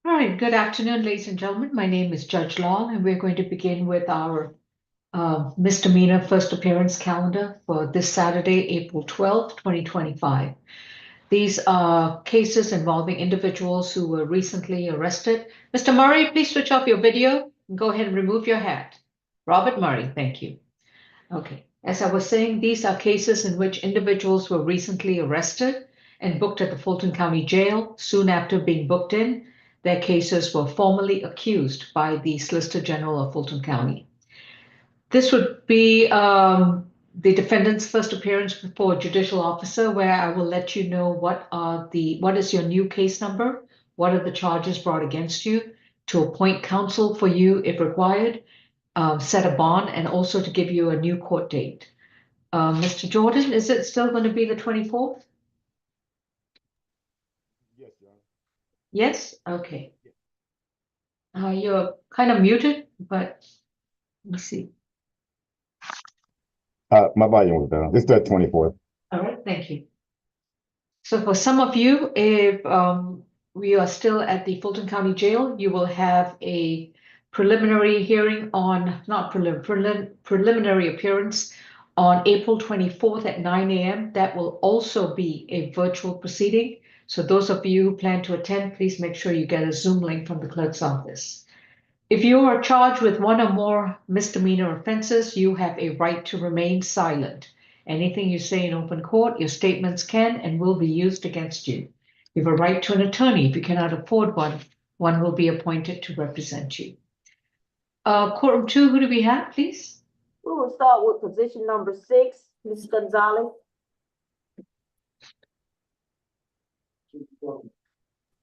All right, good afternoon, ladies and gentlemen. My name is Judge Long, and we're going to begin with our misdemeanor first appearance calendar for this Saturday, April 12th, 2025. These are cases involving individuals who were recently arrested. Mr. Murray, please switch off your video and go ahead and remove your hat. Robert Murray, thank you. Okay, as I was saying, these are cases in which individuals were recently arrested and booked at the Fulton County Jail. Soon after being booked in, their cases were formally accused by the Solicitor General of Fulton County. This would be the defendant's first appearance before a judicial officer, where I will let you know what is your new case number, what are the charges brought against you, to appoint counsel for you if required, set a bond, and also to give you a new court date. Mr. Jordan, is it still going to be the 24th? Yes, John. Yes? Okay. You're kind of muted, but let's see. My volume was down. It's the 24th. All right, thank you. So for some of you, if we are still at the Fulton County Jail, you will have a preliminary hearing on, not preliminary appearance on April 24th at 9 a.m. That will also be a virtual proceeding. So those of you who plan to attend, please make sure you get a Zoom link from the clerk's office. If you are charged with one or more misdemeanor offenses, you have a right to remain silent. Anything you say in open court, your statements can and will be used against you. You have a right to an attorney. If you cannot afford one, one will be appointed to represent you. Courtroom 2, who do we have, please? We will start with position number 6, Ms. Gonzalez.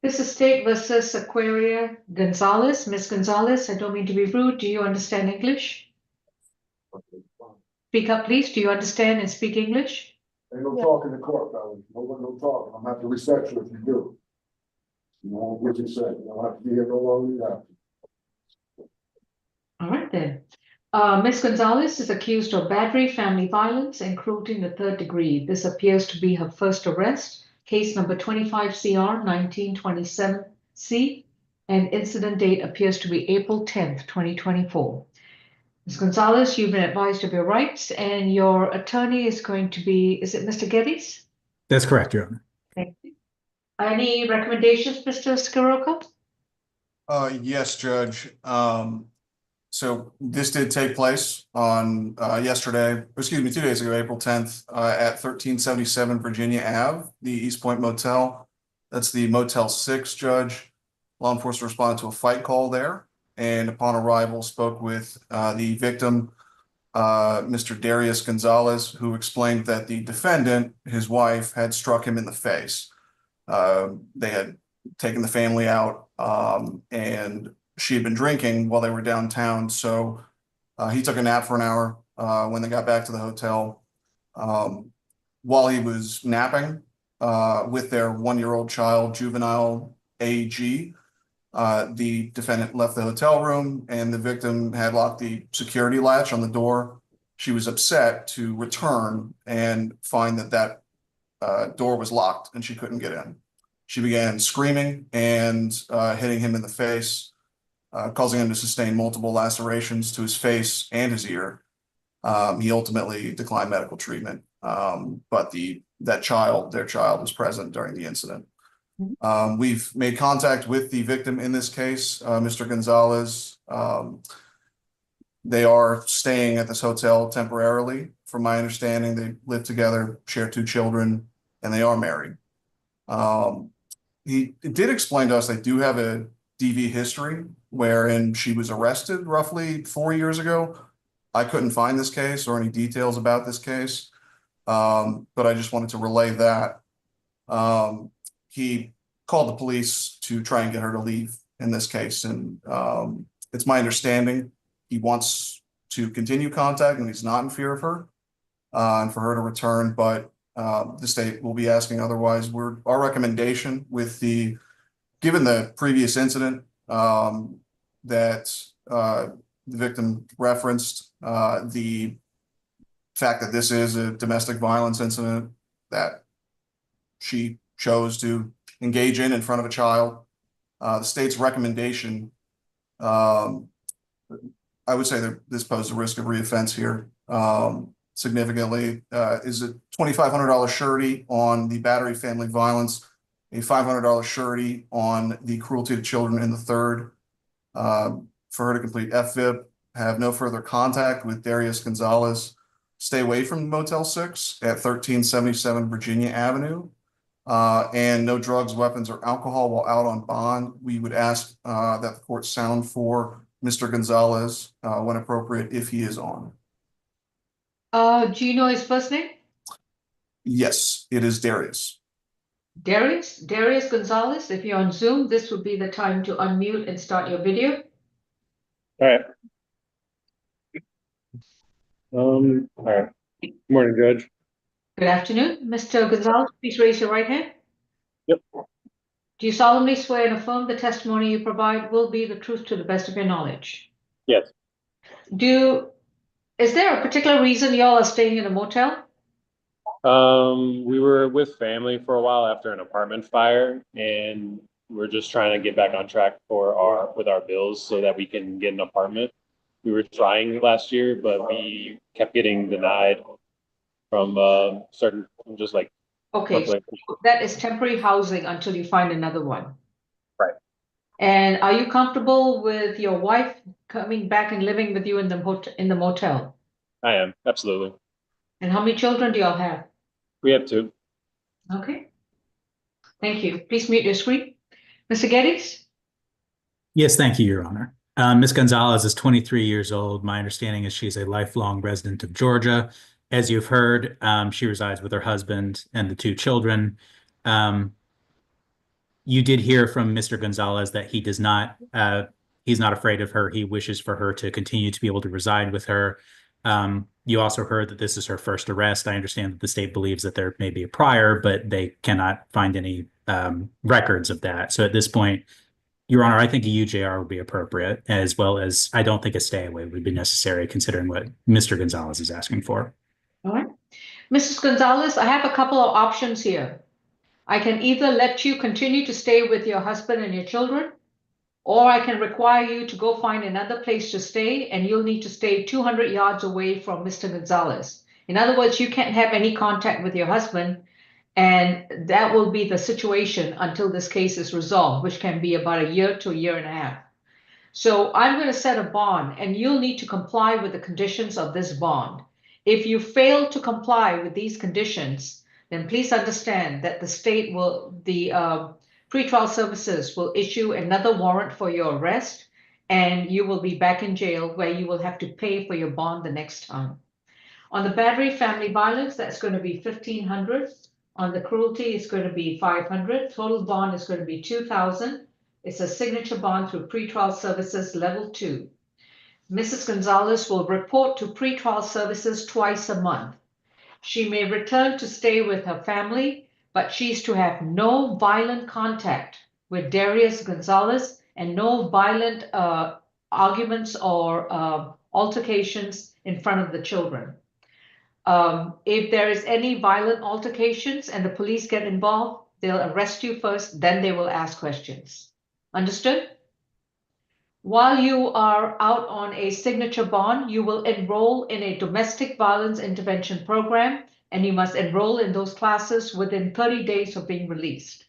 This is State versus Aquaria Gonzalez. Ms. Gonzalez, I don't mean to be rude. Do you understand English? Speak up, please. Do you understand and speak English? Ain't no talking in court, fellas. No talking. I'm gonna have to reset you if you do. You know what you say. You don't have to be here no longer than that. All right then. Ms. Gonzalez is accused of battery, family violence, and cruelty in the third degree. This appears to be her first arrest. Case number 25CR 1927C, and incident date appears to be April 10th, 2024. Ms. Gonzalez, you've been advised of your rights, and your attorney is going to be, is it Mr. Geddes? That's correct, Your Honor. Thank you. Any recommendations, Mr. Scirocco? Yes, Judge. So this did take place on 2 days ago, April 10th, at 1377 Virginia Ave, the East Point Motel. That's the Motel 6, Judge. Law enforcement responded to a fight call there, and upon arrival spoke with the victim, Mr. Darius Gonzalez, who explained that the defendant, his wife, had struck him in the face. They had taken the family out, and she had been drinking while they were downtown. So he took a nap for an hour when they got back to the hotel. While he was napping with their 1-year-old child, juvenile AG, the defendant left the hotel room, and the victim had locked the security latch on the door. She was upset to return and find that door was locked and she couldn't get in. She began screaming and hitting him in the face, causing him to sustain multiple lacerations to his face and his ear. He ultimately declined medical treatment, but their child was present during the incident. We've made contact with the victim in this case, Mr. Gonzalez. They are staying at this hotel temporarily. From my understanding, they live together, share 2 children, and they are married. He did explain to us they do have a DV history wherein she was arrested roughly 4 years ago. I couldn't find this case or any details about this case, but I just wanted to relay that. He called the police to try and get her to leave in this case, and it's my understanding he wants to continue contact and he's not in fear of her and for her to return, but the state will be asking otherwise. Our recommendation given the previous incident that the victim referenced, the fact that this is a domestic violence incident that she chose to engage in front of a child, The state's recommendation, I would say that this poses a risk of reoffense here significantly. Is a $2,500 surety on the battery, family violence, a $500 surety on the cruelty to children in the third. For her to complete FVIP, have no further contact with Darius Gonzalez, stay away from Motel 6 at 1377 Virginia Avenue, and no drugs, weapons, or alcohol while out on bond. We would ask that the court sound for Mr. Gonzalez when appropriate, if he is on. Do you know his first name? Yes, it is Darius. Darius Gonzalez. If you're on Zoom, this would be the time to unmute and start your video. All right. All right. Good morning, Judge. Good afternoon. Mr. Gonzalez, please raise your right hand. Yep. Do you solemnly swear and affirm the testimony you provide will be the truth to the best of your knowledge? Yes. Is there a particular reason y'all are staying in a motel? We were with family for a while after an apartment fire, and we're just trying to get back on track with our bills so that we can get an apartment. We were trying last year, but we kept getting denied from certain, just like. Okay, so that is temporary housing until you find another one. Right. And are you comfortable with your wife coming back and living with you in the motel? I am, absolutely. And how many children do y'all have? We have 2. Okay. Thank you. Please mute your screen. Mr. Geddes? Yes, thank you, Your Honor. Ms. Gonzalez is 23 years old. My understanding is she's a lifelong resident of Georgia. As you've heard, she resides with her husband and the 2 children. You did hear from Mr. Gonzalez that he does not, he's not afraid of her. He wishes for her to continue to be able to reside with her. You also heard that this is her first arrest. I understand that the state believes that there may be a prior, but they cannot find any records of that. So at this point, Your Honor, I think a UJR would be appropriate, as well as I don't think a stay away would be necessary considering what Mr. Gonzalez is asking for. All right. Mrs. Gonzalez, I have a couple of options here. I can either let you continue to stay with your husband and your children, or I can require you to go find another place to stay, and you'll need to stay 200 yards away from Mr. Gonzalez. In other words, you can't have any contact with your husband, and that will be the situation until this case is resolved, which can be about a year to a year and a half. So I'm going to set a bond, and you'll need to comply with the conditions of this bond. If you fail to comply with these conditions, then please understand that the state will, the pretrial services will issue another warrant for your arrest, and you will be back in jail where you will have to pay for your bond the next time. On the battery, family violence, that's going to be $1,500. On the cruelty, it's going to be $500. Total bond is going to be $2,000. It's a signature bond through pretrial services level 2. Mrs. Gonzalez will report to pretrial services twice a month. She may return to stay with her family, but she's to have no violent contact with Darius Gonzalez and no violent arguments or altercations in front of the children. If there is any violent altercations and the police get involved, they'll arrest you first, then they will ask questions. Understood? While you are out on a signature bond, you will enroll in a domestic violence intervention program, and you must enroll in those classes within 30 days of being released.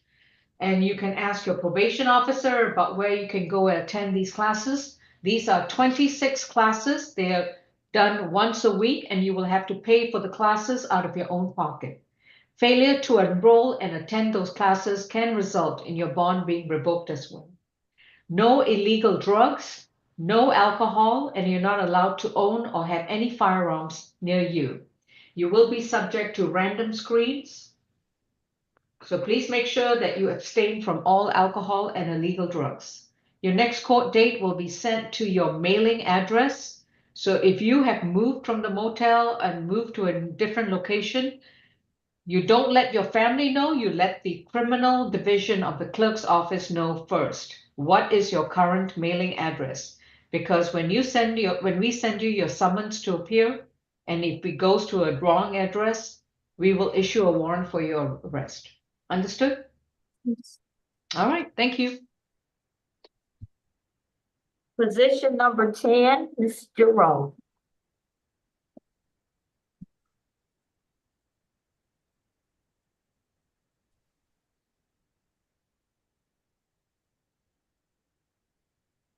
And you can ask your probation officer about where you can go and attend these classes. These are 26 classes. They are done once a week, and you will have to pay for the classes out of your own pocket. Failure to enroll and attend those classes can result in your bond being revoked as well. No illegal drugs, no alcohol, and you're not allowed to own or have any firearms near you. You will be subject to random screens. So please make sure that you abstain from all alcohol and illegal drugs. Your next court date will be sent to your mailing address. So if you have moved from the motel and moved to a different location, you don't let your family know, you let the criminal division of the clerk's office know first. What is your current mailing address? Because when we send you your summons to appear, and if it goes to a wrong address, we will issue a warrant for your arrest. Understood? Yes. All right, thank you. Position number 10, Ms. Jerome.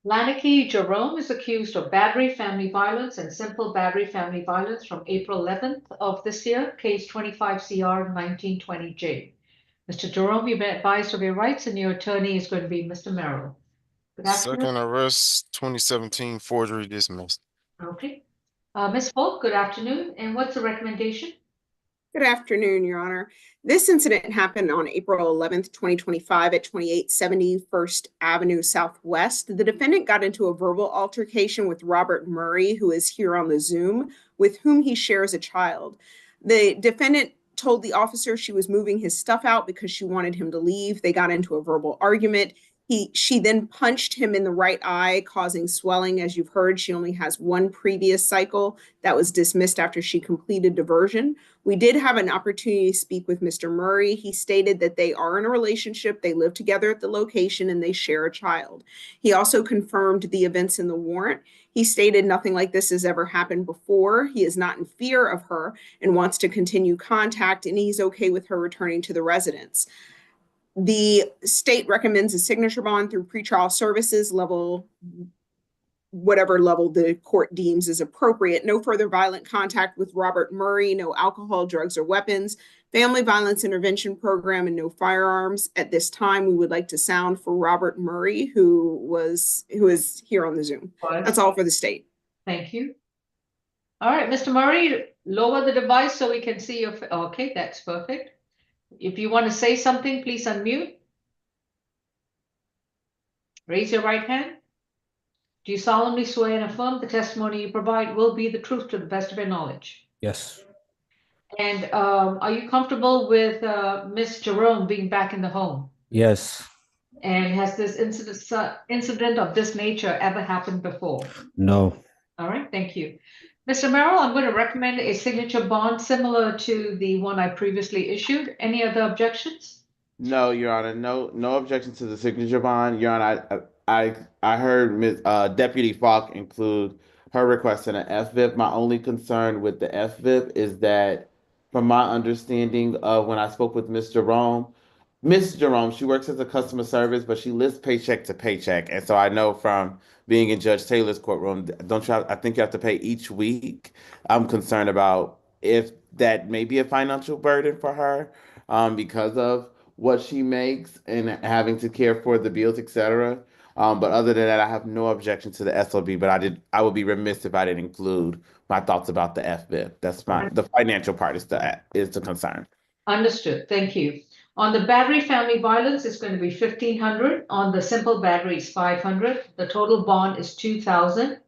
Lanicky Jerome is accused of battery, family violence, and simple battery, family violence from April 11th of this year, case 25 CR 1920J. Mr. Jerome, you've been advised of your rights, and your attorney is going to be Mr. Merrill. Good afternoon. Second arrest, 2017 forgery dismissed. Okay. Ms. Falk, good afternoon, and what's the recommendation? Good afternoon, Your Honor. This incident happened on April 11th, 2025 at 2870 First Avenue Southwest. The defendant got into a verbal altercation with Robert Murray, who is here on the Zoom, with whom he shares a child. The defendant told the officer she was moving his stuff out because she wanted him to leave. They got into a verbal argument. She then punched him in the right eye, causing swelling. As you've heard, she only has one previous cycle that was dismissed after she completed diversion. We did have an opportunity to speak with Mr. Murray. He stated that they are in a relationship, they live together at the location, and they share a child. He also confirmed the events in the warrant. He stated nothing like this has ever happened before. He is not in fear of her and wants to continue contact, and he's okay with her returning to the residence. The state recommends a signature bond through pretrial services level, whatever level the court deems is appropriate. No further violent contact with Robert Murray, no alcohol, drugs, or weapons, family violence intervention program, and no firearms. At this time, we would like to sound for Robert Murray, who is here on the Zoom. That's all for the state. Thank you. All right, Mr. Murray, lower the device so we can see your, okay, that's perfect. If you want to say something, please unmute. Raise your right hand. Do you solemnly swear and affirm the testimony you provide will be the truth to the best of your knowledge? Yes. And are you comfortable with Ms. Jerome being back in the home? Yes. And has this incident of this nature ever happened before? No. All right, thank you. Mr. Merrill, I'm going to recommend a signature bond similar to the one I previously issued. Any other objections? No, Your Honor, no objection to the signature bond. Your Honor, I heard Deputy Falk include her request in an FVIP. My only concern with the FVIP is that, from my understanding of when I spoke with Ms. Jerome, she works as a customer service, but she lives paycheck to paycheck. And so I know from being in Judge Taylor's courtroom, I think you have to pay each week. I'm concerned about if that may be a financial burden for her, because of what she makes and having to care for the bills, etc. But other than that, I have no objection to the SOB, but I would be remiss if I didn't include my thoughts about the FBIP. That's the financial part is the concern. Understood. Thank you. On the battery family violence, it's going to be $1,500. On the simple batteries, $500. The total bond is $2,000.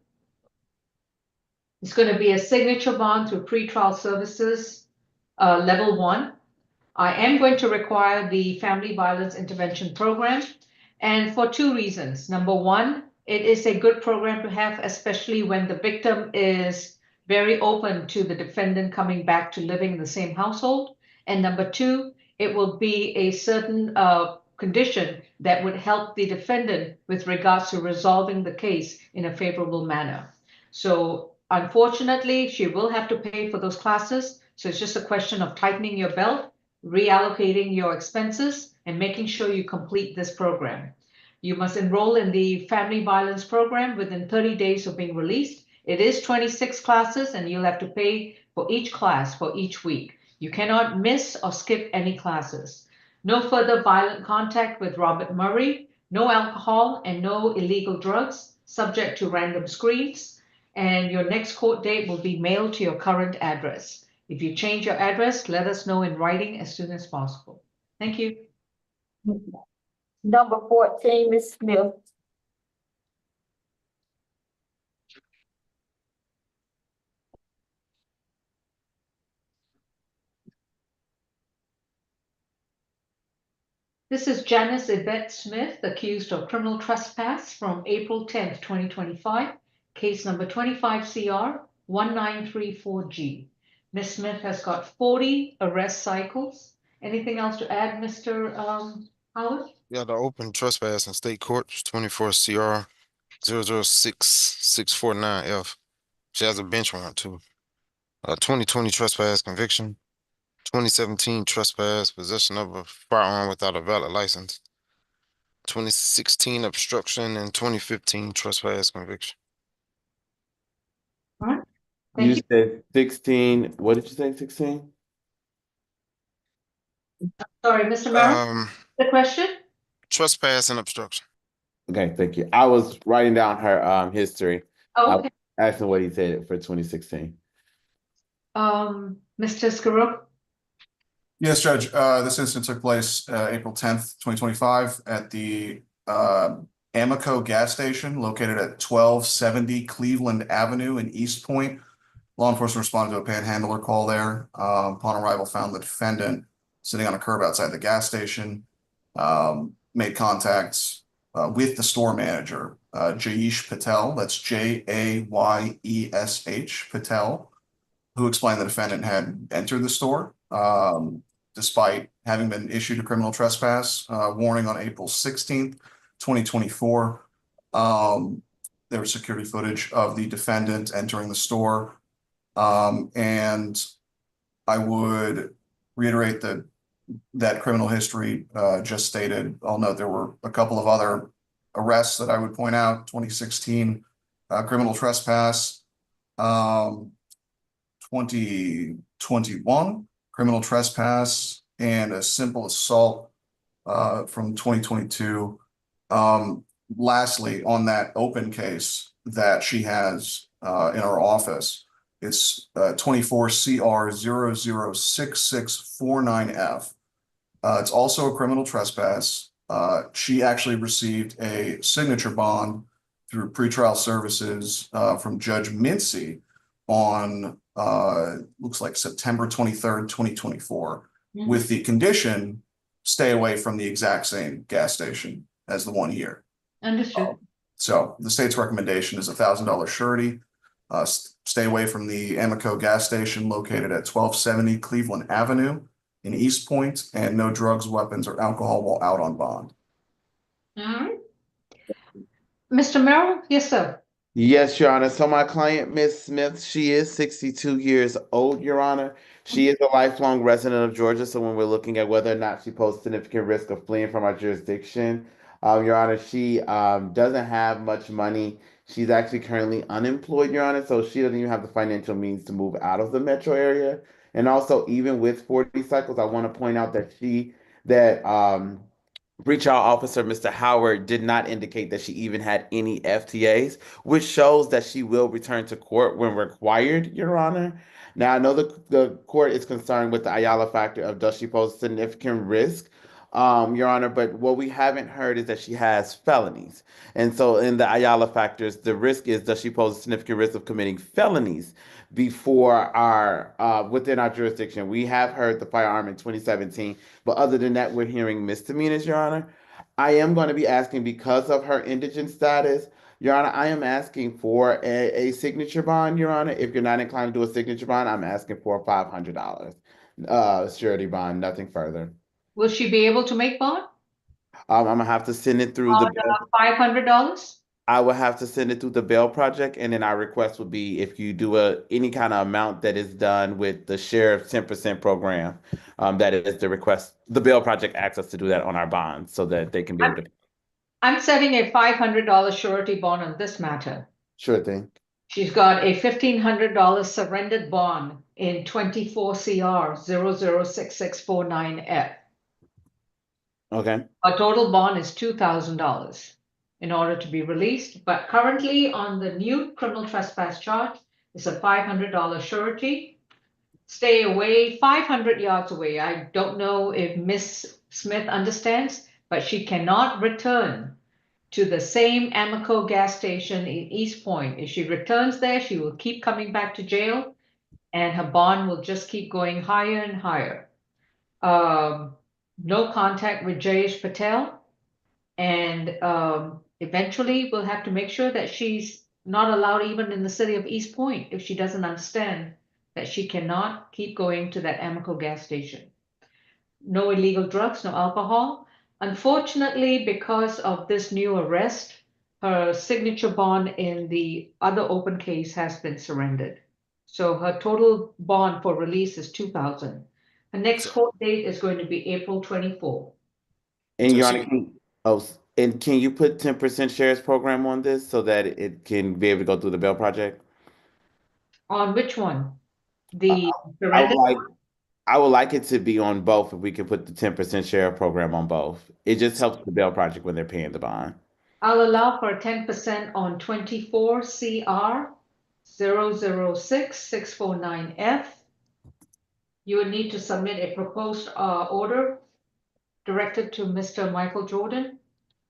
It's going to be a signature bond through pretrial services, level 1. I am going to require the family violence intervention program, and for two reasons. Number one, it is a good program to have, especially when the victim is very open to the defendant coming back to living in the same household. And number two, it will be a certain condition that would help the defendant with regards to resolving the case in a favorable manner. So unfortunately, she will have to pay for those classes. So it's just a question of tightening your belt, reallocating your expenses, and making sure you complete this program. You must enroll in the family violence program within 30 days of being released. It is 26 classes, and you'll have to pay for each class for each week. You cannot miss or skip any classes. No further violent contact with Robert Murray, no alcohol, and no illegal drugs, subject to random screens. And your next court date will be mailed to your current address. If you change your address, let us know in writing as soon as possible. Thank you. Number 14, Ms. Smith. This is Janice Yvette Smith, accused of criminal trespass from April 10th, 2025, case number 25CR 1934G. Ms. Smith has got 40 arrest cycles. Anything else to add, Mr. Howard? Yeah, the open trespass in state court, 24 CR 006-649F. She has a bench warrant too. 2020 trespass conviction. 2017 trespass, possession of a firearm without a valid license. 2016 obstruction and 2015 trespass conviction. All right. You Thank you. said 16, what did you say, 16? Sorry, Mr. Merrill, the question? Trespass and obstruction. Okay, thank you. I was writing down her history. Oh, I okay. was asking what he said for 2016. Mr. Scarrow? Yes, Judge, this incident took place April 10th, 2025 at the Amoco gas station located at 1270 Cleveland Avenue in East Point. Law enforcement responded to a panhandler call there. Upon arrival, found the defendant sitting on a curb outside the gas station. Made contacts with the store manager, Jayesh Patel. That's Jayesh Patel, who explained the defendant had entered the store despite having been issued a criminal trespass warning on April 16th, 2024. There was security footage of the defendant entering the store. And I would reiterate that criminal history just stated. I'll note there were a couple of other arrests that I would point out. 2016 criminal trespass, 2021 criminal trespass, and a simple assault from 2022. Lastly, on that open case that she has in our office, it's 24 CR 006649F. It's also a criminal trespass. She actually received a signature bond through pretrial services from Judge Mincy on looks like September 23rd, 2024, with the condition stay away from the exact same gas station as the one here. Understood. So the state's recommendation is $1,000 surety. Stay away from the Amoco gas station located at 1270 Cleveland Avenue in East Point, and no drugs, weapons, or alcohol while out on bond. All right. Mr. Merrill? Yes, sir. Yes, Your Honor. So my client, Miss Smith, she is 62 years old, Your Honor. She is a lifelong resident of Georgia. So when we're looking at whether or not she poses significant risk of fleeing from our jurisdiction, Your Honor, she doesn't have much money. She's actually currently unemployed, Your Honor. So she doesn't even have the financial means to move out of the metro area. And also, even with 40 cycles, I want to point out that Breach Officer Mr. Howard did not indicate that she even had any FTAs, which shows that she will return to court when required, Your Honor. Now, I know the court is concerned with the Ayala factor of does she pose significant risk, Your Honor, but what we haven't heard is that she has felonies. And so in the Ayala factors, the risk is does she pose a significant risk of committing felonies before within our jurisdiction. We have heard the firearm in 2017, but other than that, we're hearing misdemeanors, Your Honor. I am going to be asking, because of her indigent status, Your Honor, I am asking for a signature bond, Your Honor. If you're not inclined to do a signature bond, I'm asking for $500 surety bond, nothing further. Will she be able to make bond? I'm gonna have to send it through On $500? I will have to send it through the bail project, and then our request would be if you do any kind of amount that is done with the sheriff's 10% program, that is the request. The bail project asks us to do that on our bonds so that they can be able to. I'm setting a $500 surety bond on this matter. Sure thing. She's got a $1,500 surrendered bond in 24 CR 006649F. Okay. Our total bond is $2,000 in order to be released, but currently on the new criminal trespass charge, it's a $500 surety. Stay away 500 yards away. I don't know if Miss Smith understands, but she cannot return to the same Amoco gas station in East Point. If she returns there, she will keep coming back to jail, and her bond will just keep going higher and higher. No contact with Jayesh Patel, and eventually we'll have to make sure that she's not allowed even in the city of East Point if she doesn't understand that she cannot keep going to that Amoco gas station. No illegal drugs, no alcohol. Unfortunately, because of this new arrest, her signature bond in the other open case has been surrendered. So her total bond for release is 2,000. Her next court date is going to be April 24. And So Your she- Honor, and can you put 10% shares program on this so that it can be able to go through the bail project? On which one? The I surrender? would like it to be on both if we can put the 10% share program on both. It just helps the bail project when they're paying the bond. I'll allow for a 10% on 24 CR 006-649F. You would need to submit a proposed order directed to Mr. Michael Jordan,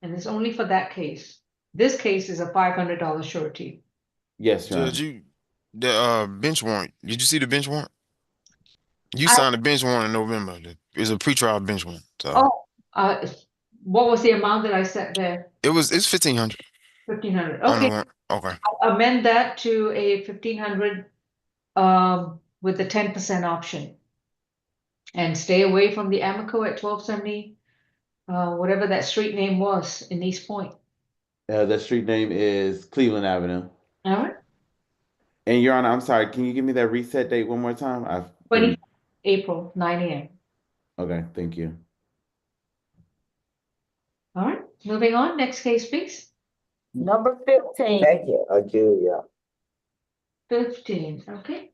and it's only for that case. This case is a $500 surety. Yes, Your Honor. Judge, the bench warrant. Did you see the bench warrant? You I- signed a bench warrant in November. It's a pretrial bench warrant. So What was the amount that I set there? it's 1,500 1,500. on the Okay, warrant. Okay. I'll amend that to a 1,500 with the 10% option. And stay away from the Amico at 1270, whatever that street name was in East Point. The street name is Cleveland Avenue. All right, And Your Honor, I'm sorry, can you give me that reset date one more time? 20 April, 9 a.m. Okay, thank you. All right, moving on. Next case, please. Number 15. Thank you. I do, yeah. 15, okay.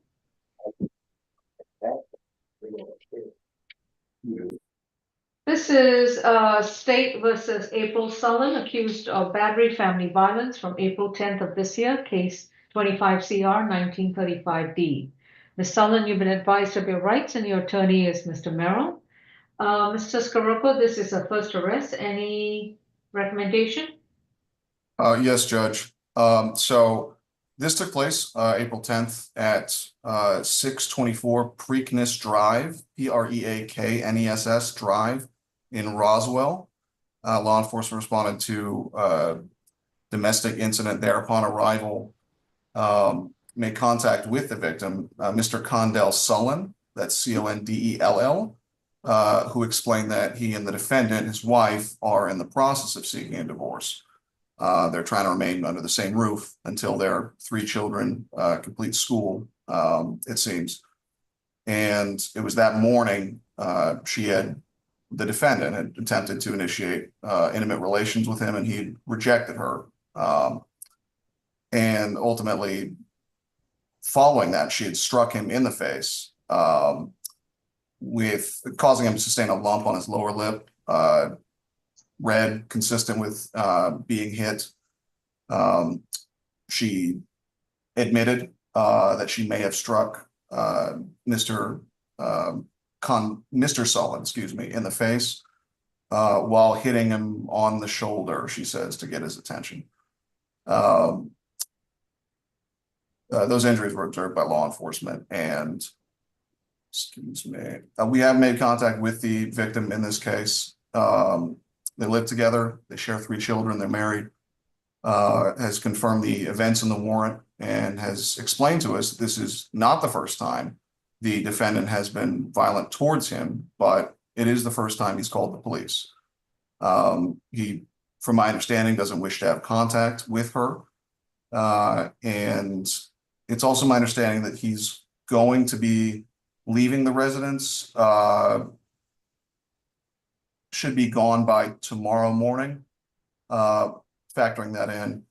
This is State versus April Sullen, accused of battery family violence from April 10th of this year, case 25 CR 1935D. Ms. Sullen, you've been advised of your rights and your attorney is Mr. Merrill. Mr. Scirocco, this is a first arrest. Any recommendation? Yes, Judge. So this took place April 10th at 624 Preakness Drive, Preakness Drive in Roswell. Law enforcement responded to domestic incident there. Upon arrival, made contact with the victim, Mr. Condell Sullen, that's Condell, who explained that he and the defendant, his wife, are in the process of seeking a divorce. They're trying to remain under the same roof until their 3 children complete school, it seems. And it was that morning the defendant had attempted to initiate intimate relations with him, and he rejected her. And ultimately, following that, she had struck him in the face, with causing him to sustain a lump on his lower lip, red, consistent with being hit. She admitted that she may have struck Mr. Sullen, in the face while hitting him on the shoulder, she says, to get his attention. Those injuries were observed by law enforcement, and we have made contact with the victim in this case. They live together, they share 3 children, they're married, has confirmed the events in the warrant, and has explained to us that this is not the first time the defendant has been violent towards him, but it is the first time he's called the police. He, from my understanding, doesn't wish to have contact with her. And it's also my understanding that he's going to be leaving the residence, should be gone by tomorrow morning. Factoring that in,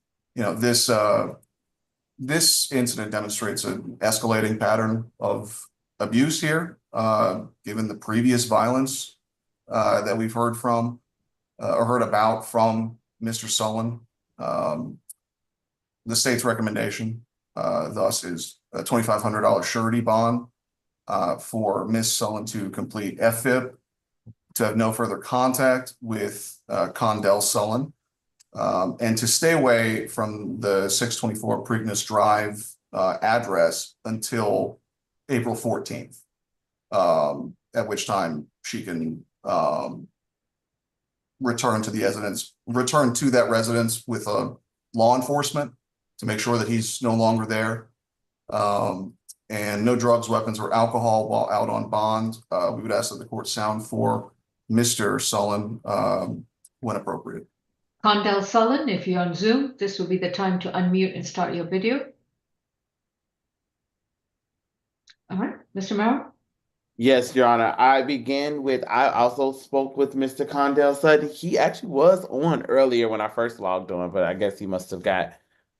this incident demonstrates an escalating pattern of abuse here, given the previous violence that we've heard from or heard about from Mr. Sullen. The state's recommendation thus is a $2,500 surety bond for Ms. Sullen to complete FFIP, to have no further contact with Condell Sullen, and to stay away from the 624 Preakness Drive address until April 14th, at which time she can return to that residence with law enforcement to make sure that he's no longer there. And no drugs, weapons, or alcohol while out on bond. We would ask that the court sound for Mr. Sullen when appropriate. Condell Sullen, if you're on Zoom, this will be the time to unmute and start your video. All right, Mr. Merrill? Yes, Your Honor. I also spoke with Mr. Condell Sutton. He actually was on earlier when I first logged on, but I guess he must have got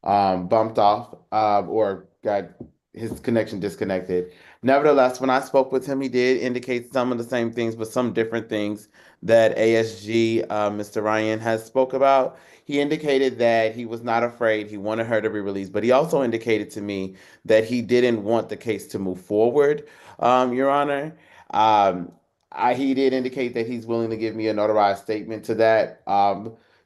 bumped off or got his connection disconnected. Nevertheless, when I spoke with him, he did indicate some of the same things, but some different things that ASG, Mr. Ryan, has spoke about. He indicated that he was not afraid. He wanted her to be released, but he also indicated to me that he didn't want the case to move forward, Your Honor. Um, he did indicate that he's willing to give me a notarized statement to that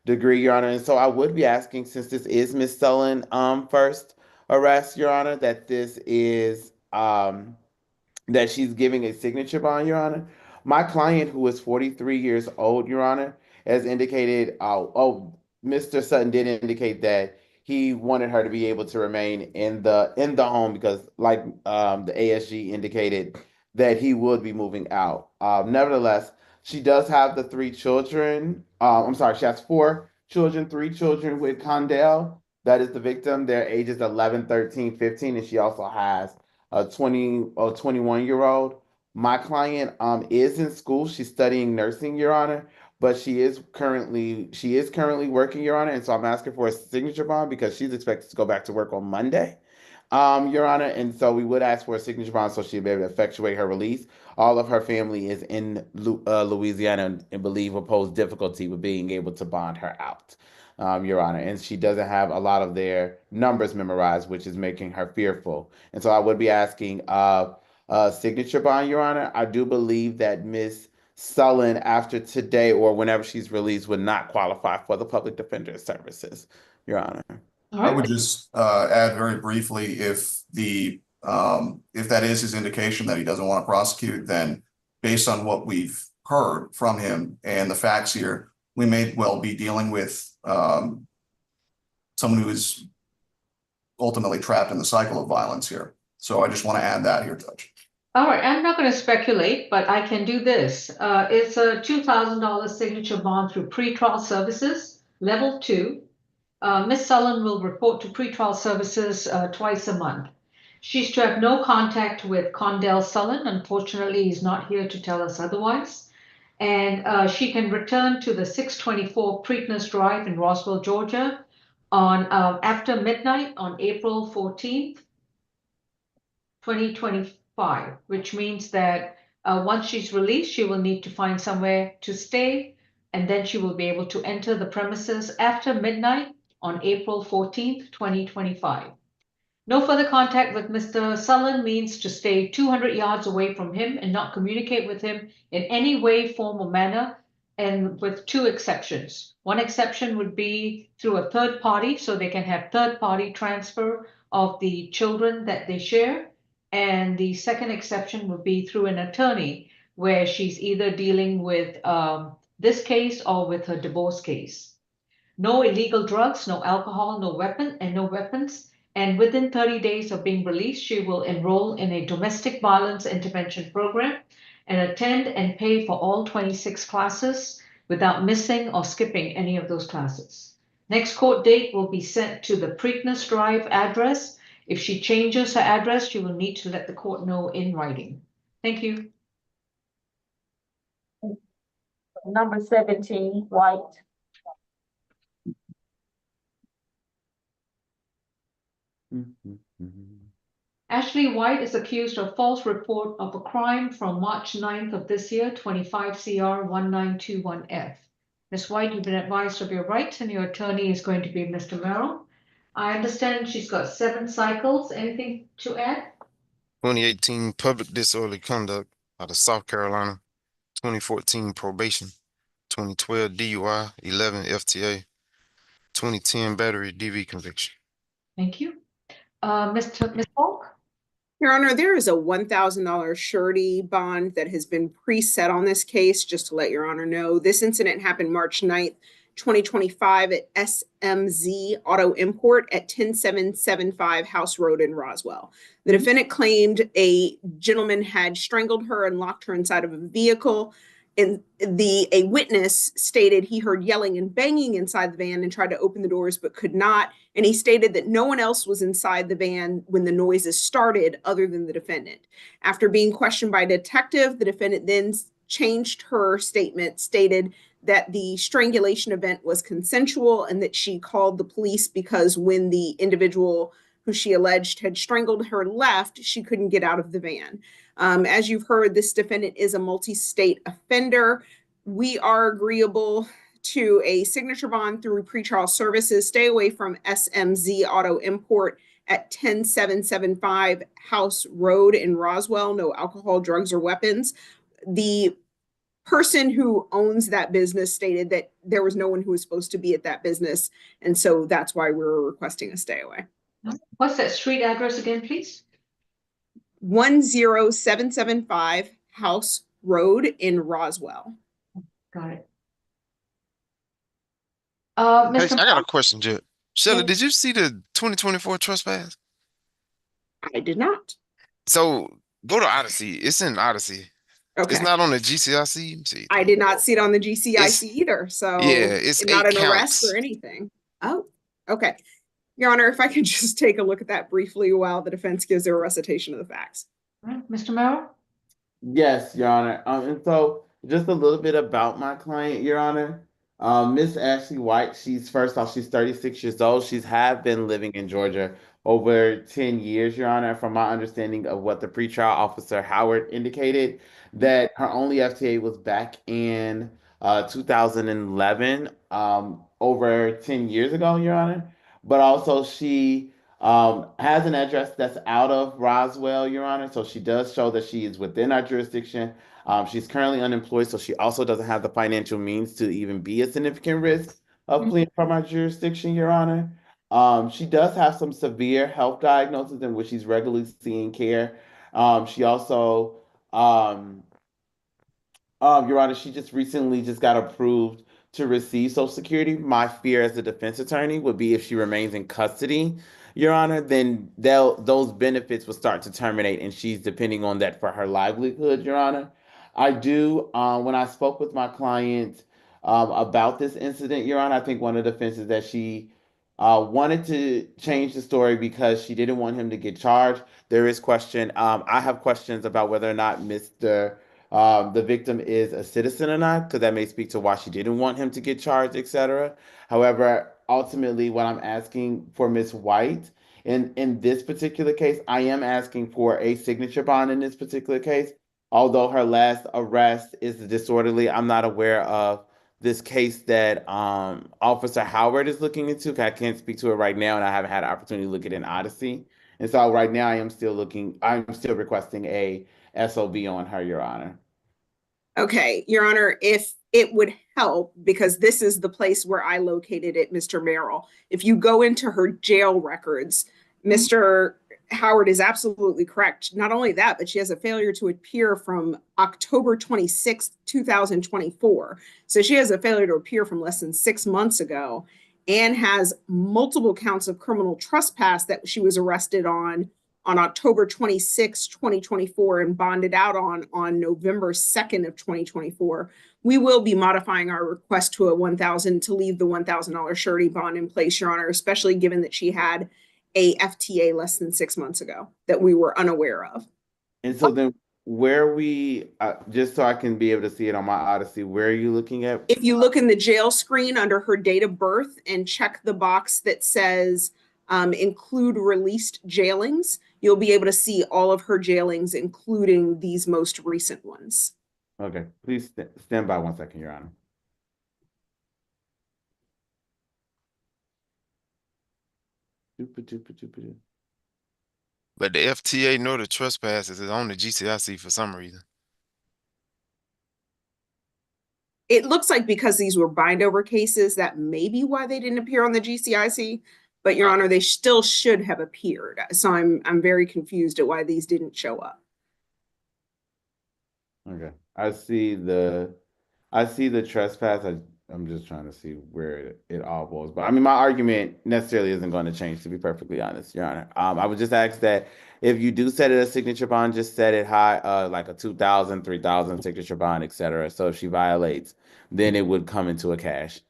degree, Your Honor. And so I would be asking, since this is Miss Sullen first arrest, Your Honor, that this is that she's giving a signature bond, Your Honor. My client, who is 43 years old, Your Honor, has indicated, Mr. Sutton did indicate that he wanted her to be able to remain in the home because, like the ASG indicated, that he would be moving out. Nevertheless, she does have the three children. I'm sorry, she has four children, three children with Condell. That is the victim. Their ages 11, 13, 15, and she also has a 20 or 21-year-old. My client is in school. She's studying nursing, Your Honor, but she is currently working, Your Honor, and so I'm asking for a signature bond because she's expected to go back to work on Monday, Your Honor, and so we would ask for a signature bond so she'll be able to effectuate her release. All of her family is in Louisiana and believe will pose difficulty with being able to bond her out, Your Honor, and she doesn't have a lot of their numbers memorized, which is making her fearful. And so I would be asking signature bond, Your Honor. I do believe that Miss Sullen, after today or whenever she's released, would not qualify for the public defender services, Your Honor. All I right. would just add very briefly, if that is his indication that he doesn't want to prosecute, then based on what we've heard from him and the facts here, we may well be dealing with someone who is ultimately trapped in the cycle of violence here. So I just want to add that here, Judge. All right, I'm not going to speculate, but I can do this. It's a $2,000 signature bond through pretrial services, level 2. Ms. Sullen will report to pretrial services twice a month. She's to have no contact with Condell Sullen. Unfortunately, he's not here to tell us otherwise. And she can return to the 624 Preakness Drive in Roswell, Georgia on after midnight on April 14th, 2025, which means that once she's released, she will need to find somewhere to stay, and then she will be able to enter the premises after midnight on April 14th, 2025. No further contact with Mr. Sullen means to stay 200 yards away from him and not communicate with him in any way, form, or manner, and with two exceptions. One exception would be through a third party, so they can have third-party transfer of the children that they share. And the second exception would be through an attorney, where she's either dealing with this case or with her divorce case. No illegal drugs, no alcohol, no weapons. And within 30 days of being released, she will enroll in a domestic violence intervention program and attend and pay for all 26 classes without missing or skipping any of those classes. Next court date will be sent to the Preakness Drive address. If she changes her address, she will need to let the court know in writing. Thank you. Number 17, White. Ashley White is accused of false report of a crime from March 9th of this year, 25 CR 1921F. Ms. White, you've been advised of your rights and your attorney is going to be Mr. Merrill. I understand she's got 7 cycles. Anything to add? 2018 public disorderly conduct out of South Carolina, 2014 probation, 2012 DUI, 11 FTA, 2010 battery DV conviction. Thank you. Ms. Falk? Your Honor, there is a $1,000 surety bond that has been preset on this case, just to let Your Honor know. This incident happened March 9th, 2025 at SMZ Auto Import at 10775 House Road in Roswell. The defendant claimed a gentleman had strangled her and locked her inside of a vehicle. a witness stated he heard yelling and banging inside the van and tried to open the doors but could not. And he stated that no one else was inside the van when the noises started other than the defendant. After being questioned by a detective, the defendant then changed her statement, stated that the strangulation event was consensual and that she called the police because when the individual who she alleged had strangled her left, she couldn't get out of the van. As you've heard, this defendant is a multi-state offender. We are agreeable to a signature bond through pretrial services. Stay away from SMZ Auto Import at 10775 House Road in Roswell. No alcohol, drugs, or weapons. The person who owns that business stated that there was no one who was supposed to be at that business. And so that's why we're requesting a stay away. What's that street address again, please? 10775 House Road in Roswell. Got it. Hey, Mr. I got a question, Judge. Shelley, Yeah. did you see the 2024 trespass? I did not. So go to Odyssey. It's in Odyssey. Okay. It's not on the GCIC. Let me see. I did not see it on the GCIC either. So Yeah, it's not 8 an arrest counts. or anything. Oh, okay. Your Honor, if I could just take a look at that briefly while the defense gives their recitation of the facts. All right, Mr. Merrill? Yes, Your Honor. And so just a little bit about my client, Your Honor. Miss Ashley White, she's 36 years old. She's been living in Georgia over 10 years, Your Honor. From my understanding of what the pretrial officer Howard indicated, that her only FTA was back in 2011, over 10 years ago, Your Honor. But also she has an address that's out of Roswell, Your Honor. So she does show that she is within our jurisdiction. She's currently unemployed, so she also doesn't have the financial means to even be a significant risk of fleeing from our jurisdiction, Your Honor. She does have some severe health diagnoses in which she's regularly seeing care. She also, Your Honor, she just recently got approved to receive Social Security. My fear as a defense attorney would be if she remains in custody, Your Honor, then those benefits will start to terminate, and she's depending on that for her livelihood, Your Honor. I do, when I spoke with my client about this incident, Your Honor, I think one of the defenses that she wanted to change the story because she didn't want him to get charged. There is question. I have questions about whether or not the victim is a citizen or not, because that may speak to why she didn't want him to get charged, etc. However, ultimately, what I'm asking for Miss White in this particular case, I am asking for a signature bond in this particular case. Although her last arrest is disorderly, I'm not aware of this case that Officer Howard is looking into. I can't speak to it right now, and I haven't had an opportunity to look at it in Odyssey. And so right now, I'm still requesting a SOB on her, Your Honor. Okay, Your Honor, if it would help, because this is the place where I located it, Mr. Merrill. If you go into her jail records, Mr. Howard is absolutely correct. Not only that, but she has a failure to appear from October 26th, 2024. So she has a failure to appear from less than 6 months ago and has multiple counts of criminal trespass that she was arrested on October 26, 2024, and bonded out on November 2nd of 2024. We will be modifying our request to a $1,000 to leave the $1,000 surety bond in place, Your Honor, especially given that she had a FTA less than 6 months ago that we were unaware of. And so then where we, just so I can be able to see it on my Odyssey, where are you looking at? If you look in the jail screen under her date of birth and check the box that says include released jailings, you'll be able to see all of her jailings, including these most recent ones. Okay, please stand by 1 second, Your Honor. But the FTA nor the trespasses is on the GCIC for some reason. It looks like because these were bind over cases, that may be why they didn't appear on the GCIC. But Your Honor, they still should have appeared. So I'm very confused at why these didn't show up. Okay, I see the trespass. I'm just trying to see where it all boils. But I mean, my argument necessarily isn't going to change, to be perfectly honest, Your Honor. I would just ask that if you do set it a signature bond, just set it high, like a 2,000, 3,000 signature bond, et cetera. So if she violates, then it would come into a cash.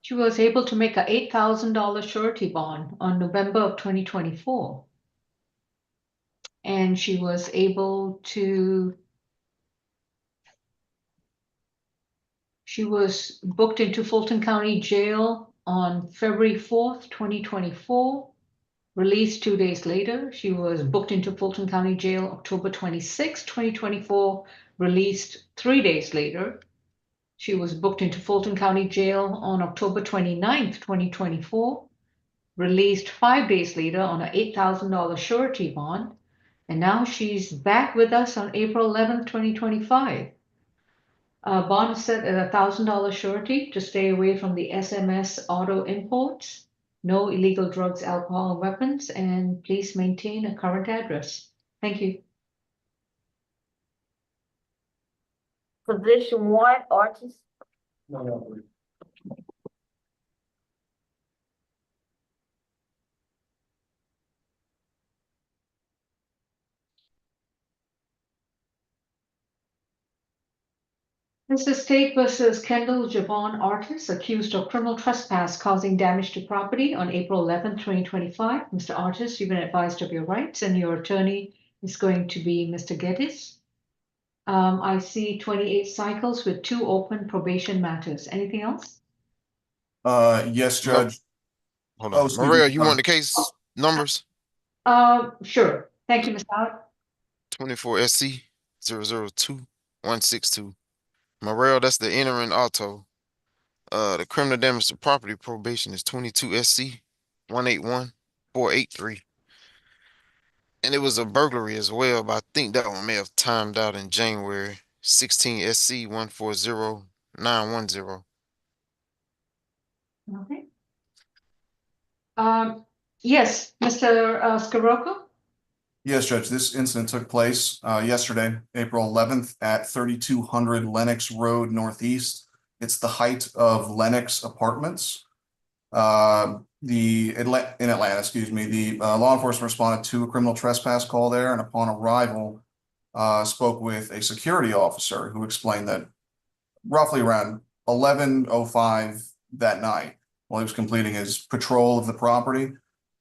She was able to make a $8,000 surety bond on November of 2024. And she was able to, she was booked into Fulton County Jail on February 4th, 2024, released 2 days later. She was booked into Fulton County Jail October 26, 2024, released 3 days later. She was booked into Fulton County Jail on October 29th, 2024, released 5 days later on an $8,000 surety bond. And now she's back with us on April 11th, 2025. Bond is set at $1,000 surety to stay away from the SMS auto imports, no illegal drugs, alcohol, and weapons, and please maintain a current address. Thank you. Position 1, Artis. No. This is State versus Kendall Javon Artis, accused of criminal trespass causing damage to property on April 11, 2025. Mr. Artis, you've been advised of your rights, and your attorney is going to be Mr. Geddes. I see 28 cycles with 2 open probation matters. Anything else? Yes, Judge. Hold Oh, on. excuse Maria, me. you want the case numbers? Sure. Thank you, Ms. Howard. 24 SC 002162. Morel, that's the entering auto. The criminal damage to property probation is 22 SC 181483. And it was a burglary as well, but I think that one may have timed out in January. 16 SC 140910. Okay. Yes, Mr. Scirocco? Yes, Judge, this incident took place yesterday, April 11th at 3200 Lenox Road Northeast. It's the height of Lenox Apartments. In Atlanta, excuse me, the law enforcement responded to a criminal trespass call there, and upon arrival, spoke with a security officer who explained that roughly around 11:05 that night, while he was completing his patrol of the property,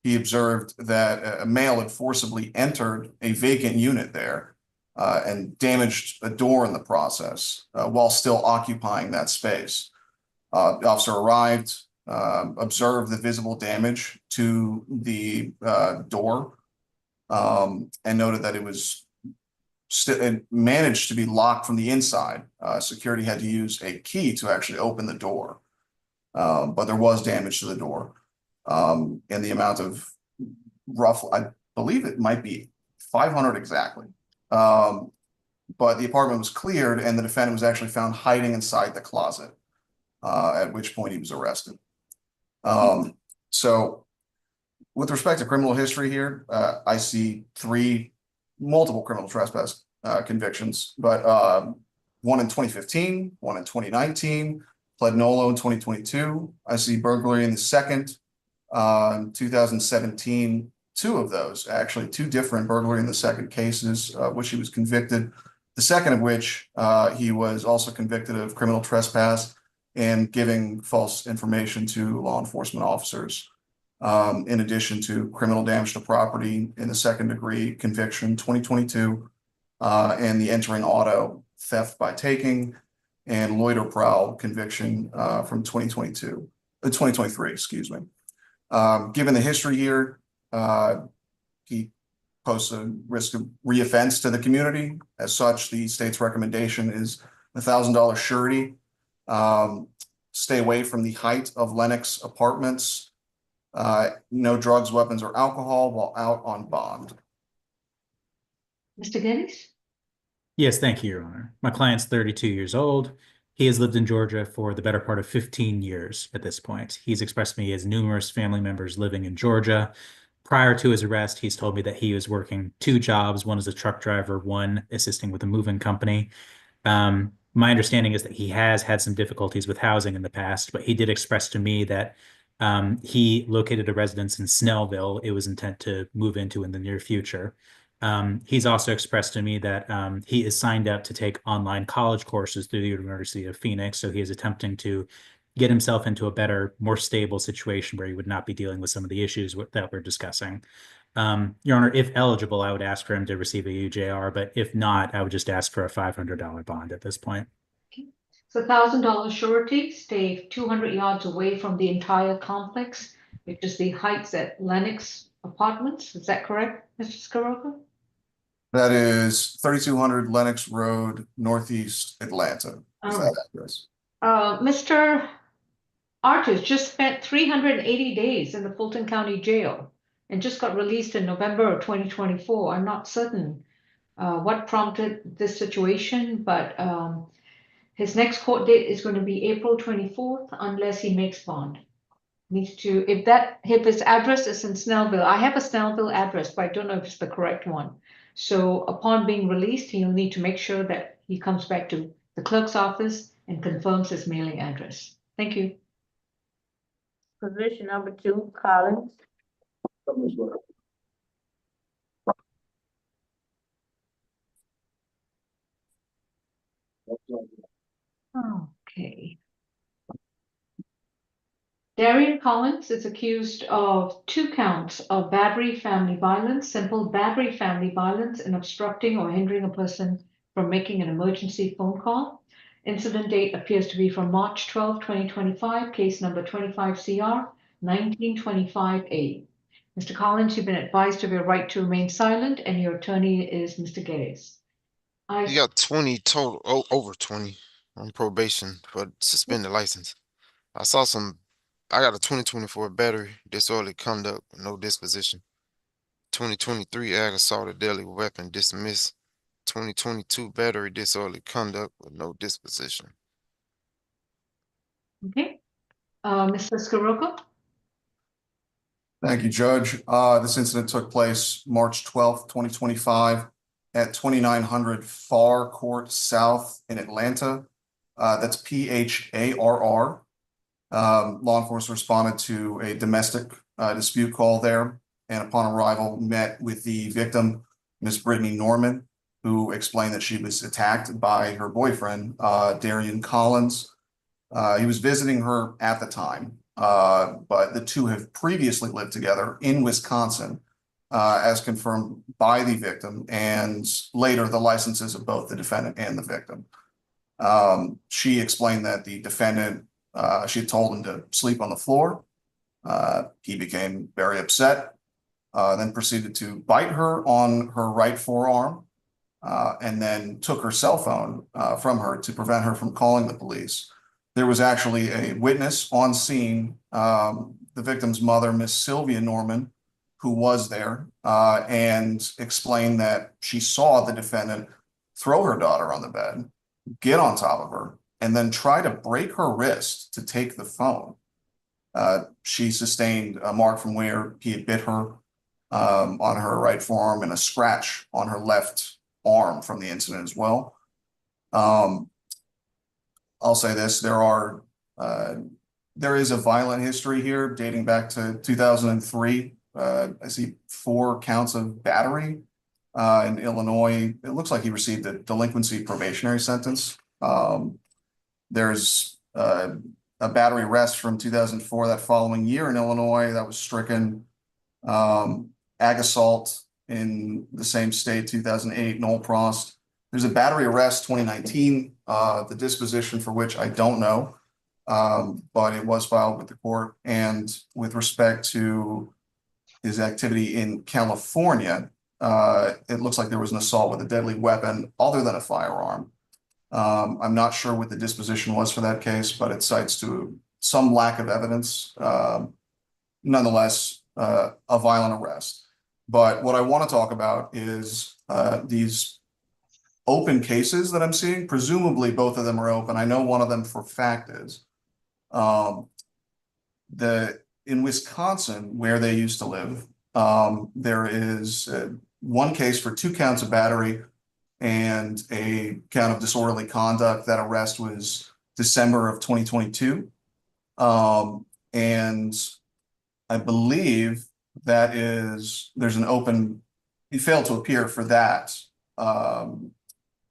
he observed that a male had forcibly entered a vacant unit there and damaged a door in the process while still occupying that space. The officer arrived, observed the visible damage to the door, and noted that it was it managed to be locked from the inside. Security had to use a key to actually open the door, but there was damage to the door. In the amount of I believe it might be 500 exactly. But the apartment was cleared and the defendant was actually found hiding inside the closet, at which point he was arrested. So with respect to criminal history here, I see multiple criminal trespass convictions, but one in 2015, one in 2019, pled nolo in 2022. I see burglary in the second, 2017, 2 of those, actually 2 different burglary in the second cases, which he was convicted. The second of which he was also convicted of criminal trespass and giving false information to law enforcement officers. In addition to criminal damage to property in the second degree conviction 2022, and the entering auto theft by taking and loiter prowl conviction from 2023, excuse me. Given the history here, he poses a risk of reoffense to the community. As such, the state's recommendation is $1,000 surety. Stay away from the height of Lenox Apartments. No drugs, weapons, or alcohol while out on bond. Mr. Geddes? Yes, thank you, Your Honor. My client's 32 years old. He has lived in Georgia for the better part of 15 years at this point. He's expressed to me he has numerous family members living in Georgia. Prior to his arrest, he's told me that he was working 2 jobs, one as a truck driver, one assisting with a moving company. My understanding is that he has had some difficulties with housing in the past, but he did express to me that he located a residence in Snellville it was intent to move into in the near future. He's also expressed to me that he is signed up to take online college courses through the University of Phoenix. So he is attempting to get himself into a better, more stable situation where he would not be dealing with some of the issues that we're discussing. Your Honor, if eligible, I would ask for him to receive a UJR, but if not, I would just ask for a $500 bond at this point. So $1,000 surety, stay 200 yards away from the entire complex, which is the Heights at Lenox Apartments. Is that correct, Mr. Scirocco? That is 3200 Lenox Road, Northeast Atlanta. Is that address? Mr. Artis just spent 380 days in the Fulton County Jail and just got released in November of 2024. I'm not certain what prompted this situation, but his next court date is going to be April 24th unless he makes bond. Needs to, if his address is in Snellville, I have a Snellville address, but I don't know if it's the correct one. So upon being released, he'll need to make sure that he comes back to the clerk's office and confirms his mailing address. Thank you. Position number 2, Collins. Okay. Darian Collins is accused of 2 counts of battery, family violence, simple battery, family violence, and obstructing or hindering a person from making an emergency phone call. Incident date appears to be from March 12, 2025, case number 25CR 1925A. Mr. Collins, you've been advised of your right to remain silent, and your attorney is Mr. Gaze. You got 20 total, over 20 on probation for suspended license. I got a 2024 battery, disorderly conduct with no disposition. 2023 ag assault, a deadly weapon, dismissed. 2022 battery, disorderly conduct with no disposition. Okay. Mr. Scirocco? Thank you, Judge. This incident took place March 12th, 2025 at 2900 Far Court South in Atlanta. That's PHARR. Law enforcement responded to a domestic dispute call there, and upon arrival met with the victim, Miss Brittany Norman, who explained that she was attacked by her boyfriend, Darian Collins. He was visiting her at the time, but the two have previously lived together in Wisconsin, as confirmed by the victim, and later the licenses of both the defendant and the victim. She explained that the defendant, she had told him to sleep on the floor. He became very upset, then proceeded to bite her on her right forearm, and then took her cell phone from her to prevent her from calling the police. There was actually a witness on scene, the victim's mother, Miss Sylvia Norman, who was there and explained that she saw the defendant throw her daughter on the bed, get on top of her, and then try to break her wrist to take the phone. She sustained a mark from where he had bit her on her right forearm and a scratch on her left arm from the incident as well. I'll say this, there is a violent history here dating back to 2003. I see 4 counts of battery in Illinois. It looks like he received a delinquency probationary sentence. There's a battery arrest from 2004 that following year in Illinois that was stricken. Ag assault in the same state, 2008, Noel Prost. There's a battery arrest 2019, the disposition for which I don't know, but it was filed with the court. And with respect to his activity in California, it looks like there was an assault with a deadly weapon other than a firearm. I'm not sure what the disposition was for that case, but it cites to some lack of evidence. Nonetheless, a violent arrest. But what I want to talk about is these open cases that I'm seeing. Presumably both of them are open. I know one of them for fact is. In Wisconsin, where they used to live, there is one case for 2 counts of battery and a count of disorderly conduct. That arrest was December of 2022. And I believe there's an open, he failed to appear for that on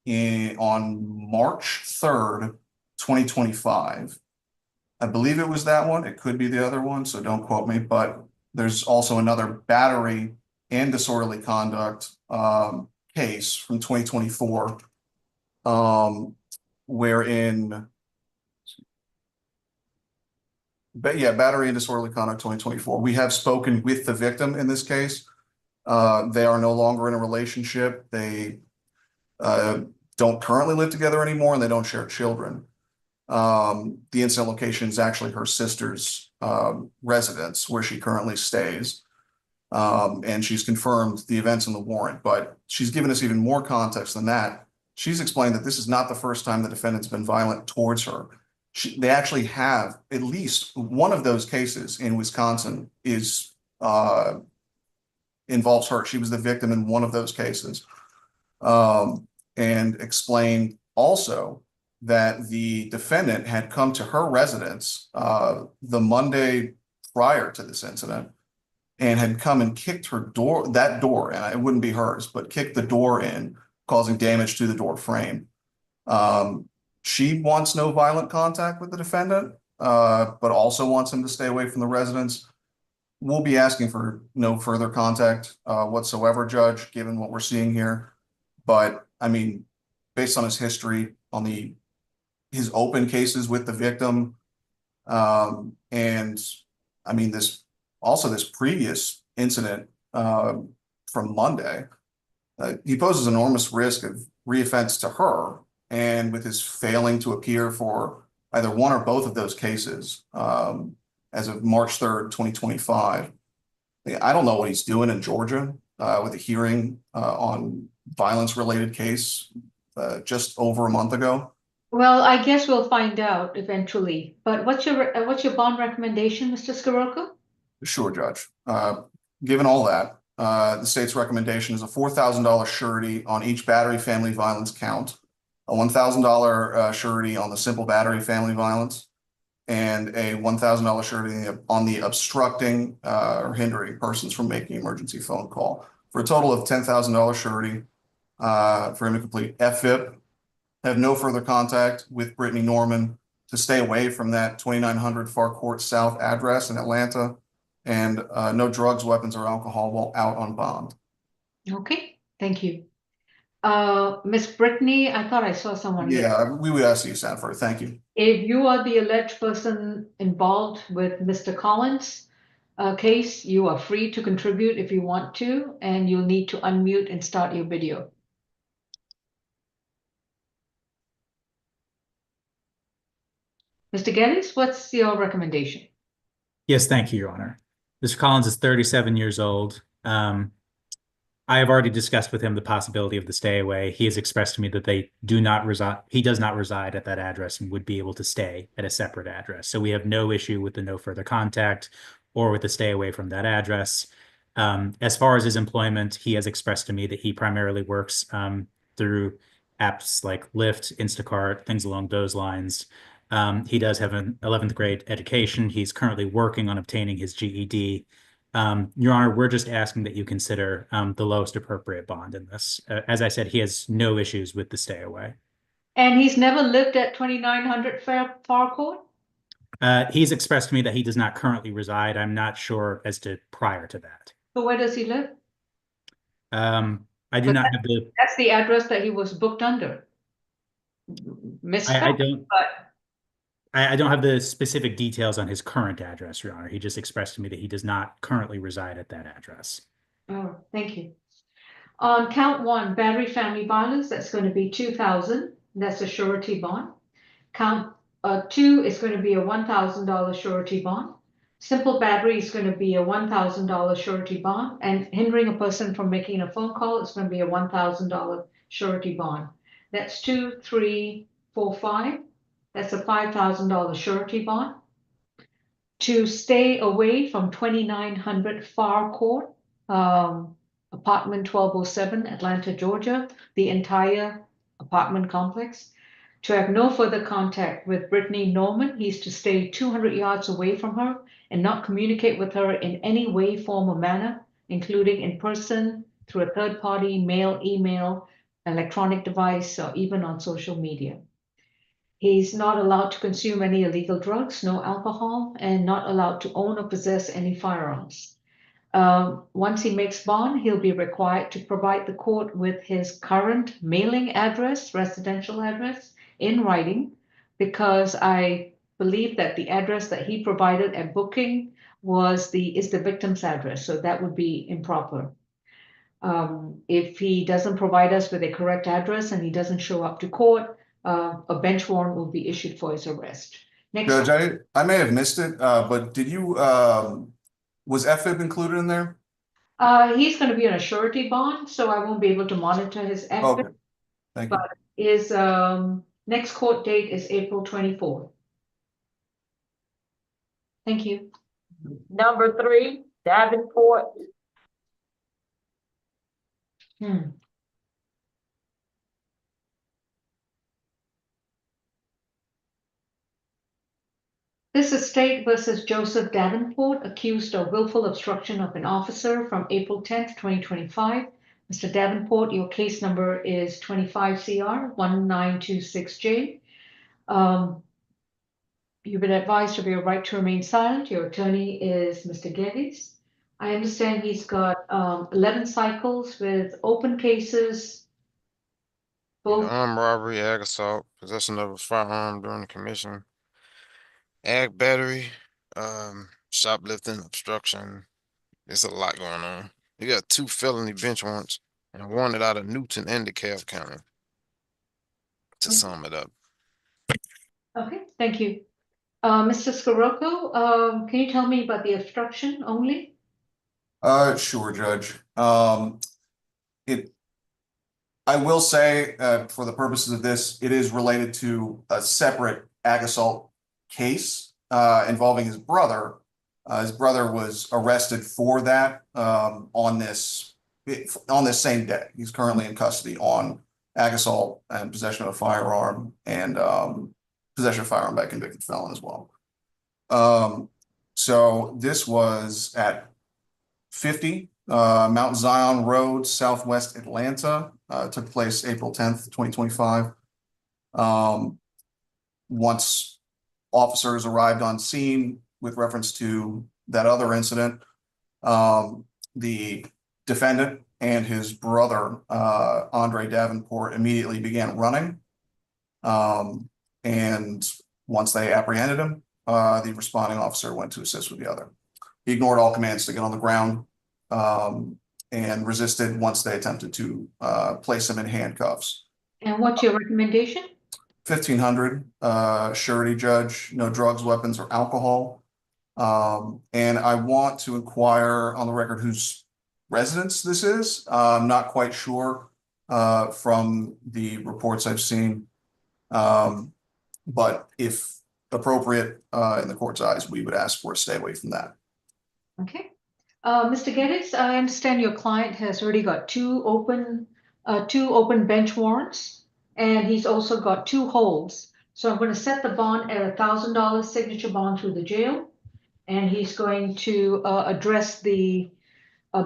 March 3rd, 2025. I believe it was that one. It could be the other one, so don't quote me, but there's also another battery and disorderly conduct case from 2024 wherein battery and disorderly conduct 2024. We have spoken with the victim in this case. They are no longer in a relationship. They don't currently live together anymore, and they don't share children. The incident location is actually her sister's residence where she currently stays. And she's confirmed the events in the warrant, but she's given us even more context than that. She's explained that this is not the first time the defendant's been violent towards her. They actually have at least one of those cases in Wisconsin involves her. She was the victim in one of those cases. And explained also that the defendant had come to her residence the Monday prior to this incident and had come and kicked her door, and it wouldn't be hers, but kicked the door in, causing damage to the door frame. She wants no violent contact with the defendant, but also wants him to stay away from the residence. We'll be asking for no further contact whatsoever, Judge, given what we're seeing here. But I mean, based on his history, on his open cases with the victim, and I mean, this previous incident from Monday, he poses enormous risk of reoffense to her, and with his failing to appear for either one or both of those cases as of March 3rd, 2025. I don't know what he's doing in Georgia with a hearing on violence-related case just over a month ago. Well, I guess we'll find out eventually. But what's your bond recommendation, Mr. Scirocco? Sure, Judge. Given all that, the state's recommendation is a $4,000 surety on each battery family violence count, a $1,000 surety on the simple battery family violence, and a $1,000 surety on the obstructing or hindering persons from making emergency phone call, for a total of $10,000 surety for him to complete FVIP, have no further contact with Brittany Norman, to stay away from that 2900 Far Court South address in Atlanta, and no drugs, weapons, or alcohol while out on bond. Okay, thank you. Miss Brittany, I thought I saw someone. Yeah, we would ask you to stand for it. Thank you. If you are the alleged person involved with Mr. Collins' case, you are free to contribute if you want to, and you'll need to unmute and start your video. Mr. Geddes, what's your recommendation? Yes, thank you, Your Honor. Mr. Collins is 37 years old. I have already discussed with him the possibility of the stay away. He has expressed to me that he does not reside at that address and would be able to stay at a separate address. So we have no issue with the no further contact or with the stay away from that address. As far as his employment, he has expressed to me that he primarily works through apps like Lyft, Instacart, things along those lines. He does have an 11th grade education. He's currently working on obtaining his GED. Your Honor, we're just asking that you consider the lowest appropriate bond in this. As I said, he has no issues with the stay away. And he's never lived at 2900 Far Court? He's expressed to me that he does not currently reside. I'm not sure as to prior to that. So where does he live? I do not have the... That's the address that he was booked under. I don't have the specific details on his current address, Your Honor. He just expressed to me that he does not currently reside at that address. Oh, thank you. On count one, battery family violence, that's going to be $2,000. That's a surety bond. Count two is going to be a $1,000 surety bond. Simple battery is going to be a $1,000 surety bond. And hindering a person from making a phone call is going to be a $1,000 surety bond. That's 2, 3, 4, 5. That's a $5,000 surety bond. To stay away from 2900 Far Court, apartment 1207, Atlanta, Georgia, the entire apartment complex. To have no further contact with Brittany Norman, he's to stay 200 yards away from her and not communicate with her in any way, form, or manner, including in person, through a third party, mail, email, electronic device, or even on social media. He's not allowed to consume any illegal drugs, no alcohol, and not allowed to own or possess any firearms. Once he makes bond, he'll be required to provide the court with his current mailing address, residential address, in writing, because I believe that the address that he provided at booking is the victim's address, so that would be improper. If he doesn't provide us with a correct address and he doesn't show up to court, a bench warrant will be issued for his arrest. Next. Judge, I may have missed it, but did you, was FIB included in there? He's going to be on a surety bond, so I won't be able to monitor his Okay, activity. thank you. But his next court date is April 24th. Thank you. Number 3, Davenport. This is State versus Joseph Davenport, accused of willful obstruction of an officer from April 10th, 2025. Mr. Davenport, your case number is 25 CR 1926J. You've been advised of your right to remain silent. Your attorney is Mr. Geddes. I understand he's got 11 cycles with open cases. Both. Armed robbery, ag assault, possession of a firearm during the commission, ag battery, shoplifting, obstruction. There's a lot going on. You got 2 felony bench warrants and wanted out of Newton and DeKalb County. To sum it up. Okay, thank you. Mr. Scirocco, can you tell me about the obstruction only? Sure, Judge. I will say, for the purposes of this, it is related to a separate ag assault case involving his brother. His brother was arrested for that on this same day. He's currently in custody on ag assault and possession of a firearm and possession of a firearm by a convicted felon as well. So this was at 50 Mount Zion Road, Southwest Atlanta. Took place April 10th, 2025. Once officers arrived on scene with reference to that other incident, the defendant and his brother, Andre Davenport, immediately began running. And once they apprehended him, the responding officer went to assist with the other. He ignored all commands to get on the ground and resisted once they attempted to place him in handcuffs. And what's your recommendation? 1,500, surety, Judge, no drugs, weapons, or alcohol. And I want to inquire on the record whose residence this is. I'm not quite sure from the reports I've seen. But if appropriate in the court's eyes, we would ask for a stay away from that. Okay. Mr. Geddes, I understand your client has already got two open bench warrants, and he's also got 2 holds. So I'm going to set the bond at $1,000 signature bond through the jail, and he's going to address the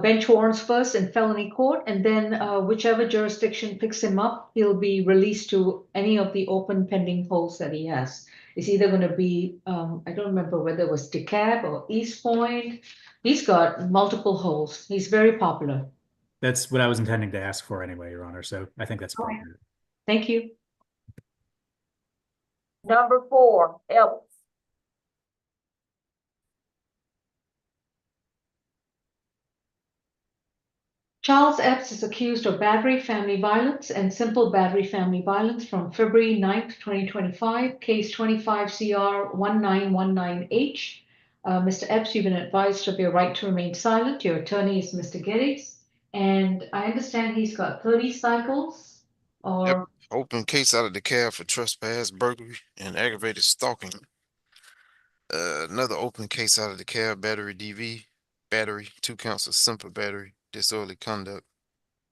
bench warrants first in felony court, and then whichever jurisdiction picks him up, he'll be released to any of the open pending holds that he has. It's either going to be, I don't remember whether it was DeKalb or East Point. He's got multiple holds. He's very popular. That's what I was intending to ask for anyway, Your Honor. So I think that's appropriate. Thank you. Number 4, Ellis. Charles Epps is accused of battery, family violence, and simple battery, family violence from February 9th, 2025, case 25 CR 1919H. Mr. Epps, you've been advised of your right to remain silent. Your attorney is Mr. Geddes, and I understand he's got 30 cycles. Or Yep. Open case out of DeKalb for trespass, burglary, and aggravated stalking. Another open case out of DeKalb, battery DV, battery, 2 counts of simple battery, disorderly conduct.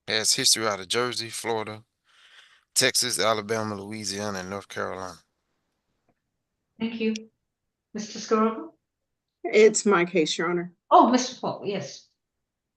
Has history out of Jersey, Florida, Texas, Alabama, Louisiana, and North Carolina. Thank you. Mr. Scarborough? It's my case, Your Honor. Oh, Mr. Paul, yes.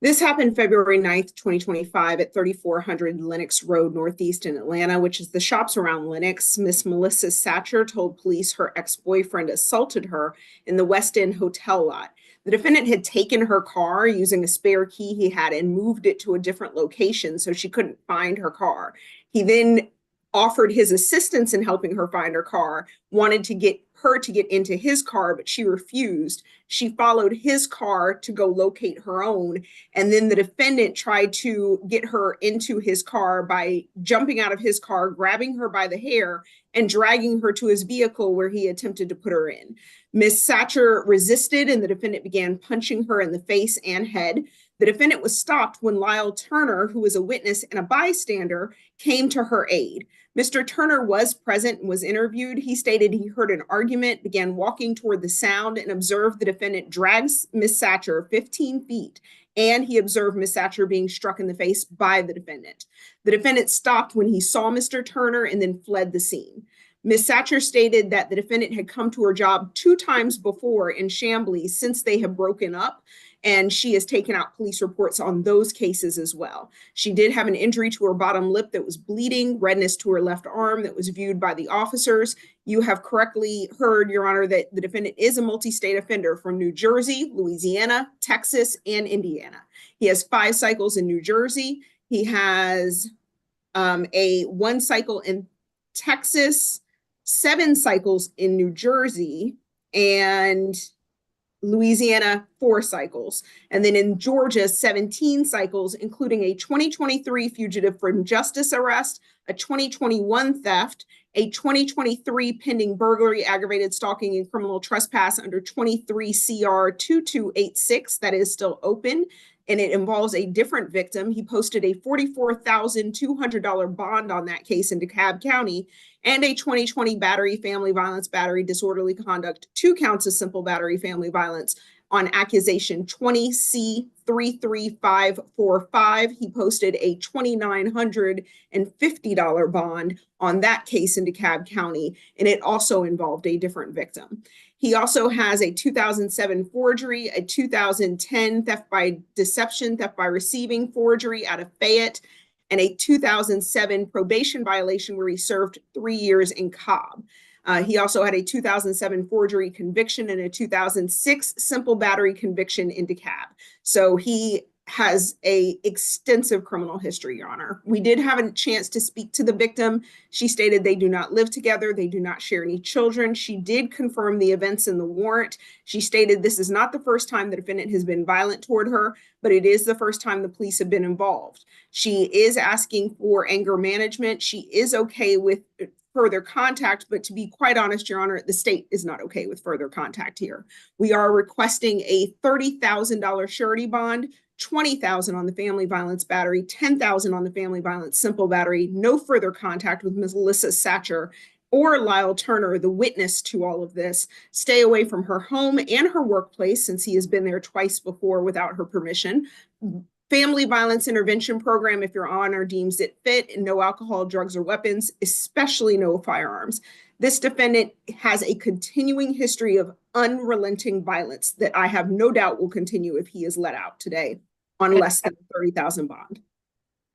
This happened February 9th, 2025 at 3400 Lenox Road Northeast in Atlanta, which is the shops around Lenox. Miss Melissa Satcher told police her ex-boyfriend assaulted her in the West End hotel lot. The defendant had taken her car using a spare key he had and moved it to a different location so she couldn't find her car. He then offered his assistance in helping her find her car, wanted to get her to get into his car, but she refused. She followed his car to go locate her own. And then the defendant tried to get her into his car by jumping out of his car, grabbing her by the hair, and dragging her to his vehicle where he attempted to put her in. Miss Satcher resisted, and the defendant began punching her in the face and head. The defendant was stopped when Lyle Turner, who was a witness and a bystander, came to her aid. Mr. Turner was present and was interviewed. He stated he heard an argument, began walking toward the sound, and observed the defendant drags Miss Satcher 15 feet, and he observed Miss Satcher being struck in the face by the defendant. The defendant stopped when he saw Mr. Turner and then fled the scene. Miss Satcher stated that the defendant had come to her job 2 times before in Chamblee since they have broken up, and she has taken out police reports on those cases as well. She did have an injury to her bottom lip that was bleeding, redness to her left arm that was viewed by the officers. You have correctly heard, Your Honor, that the defendant is a multi-state offender from New Jersey, Louisiana, Texas, and Indiana. He has 5 cycles in New Jersey. He has a 1 cycle in Texas, 7 cycles in New Jersey, and Louisiana 4 cycles, and then in Georgia 17 cycles, including a 2023 fugitive from justice arrest, a 2021 theft, a 2023 pending burglary, aggravated stalking, and criminal trespass under 23 CR 2286 that is still open, and it involves a different victim. He posted a $44,200 bond on that case in DeKalb County, and a 2020 battery, family violence, battery, disorderly conduct, 2 counts of simple battery, family violence on accusation 20C33545. He posted a $2,950 bond on that case in DeKalb County, and it also involved a different victim. He also has a 2007 forgery, a 2010 theft by deception, theft by receiving forgery out of Fayette, and a 2007 probation violation where he served 3 years in Cobb. He also had a 2007 forgery conviction and a 2006 simple battery conviction in DeKalb. So he has a extensive criminal history, Your Honor. We did have a chance to speak to the victim. She stated they do not live together. They do not share any children. She did confirm the events in the warrant. She stated this is not the first time the defendant has been violent toward her, but it is the first time the police have been involved. She is asking for anger management. She is okay with further contact, but to be quite honest, Your Honor, the state is not okay with further contact here. We are requesting a $30,000 surety bond, $20,000 on the family violence battery, $10,000 on the family violence simple battery, no further contact with Ms. Melissa Satcher or Lyle Turner, the witness to all of this. Stay away from her home and her workplace since he has been there twice before without her permission. Family violence intervention program if your honor deems it fit, and no alcohol, drugs, or weapons, especially no firearms. This defendant has a continuing history of unrelenting violence that I have no doubt will continue if he is let out today on less than $30,000 bond.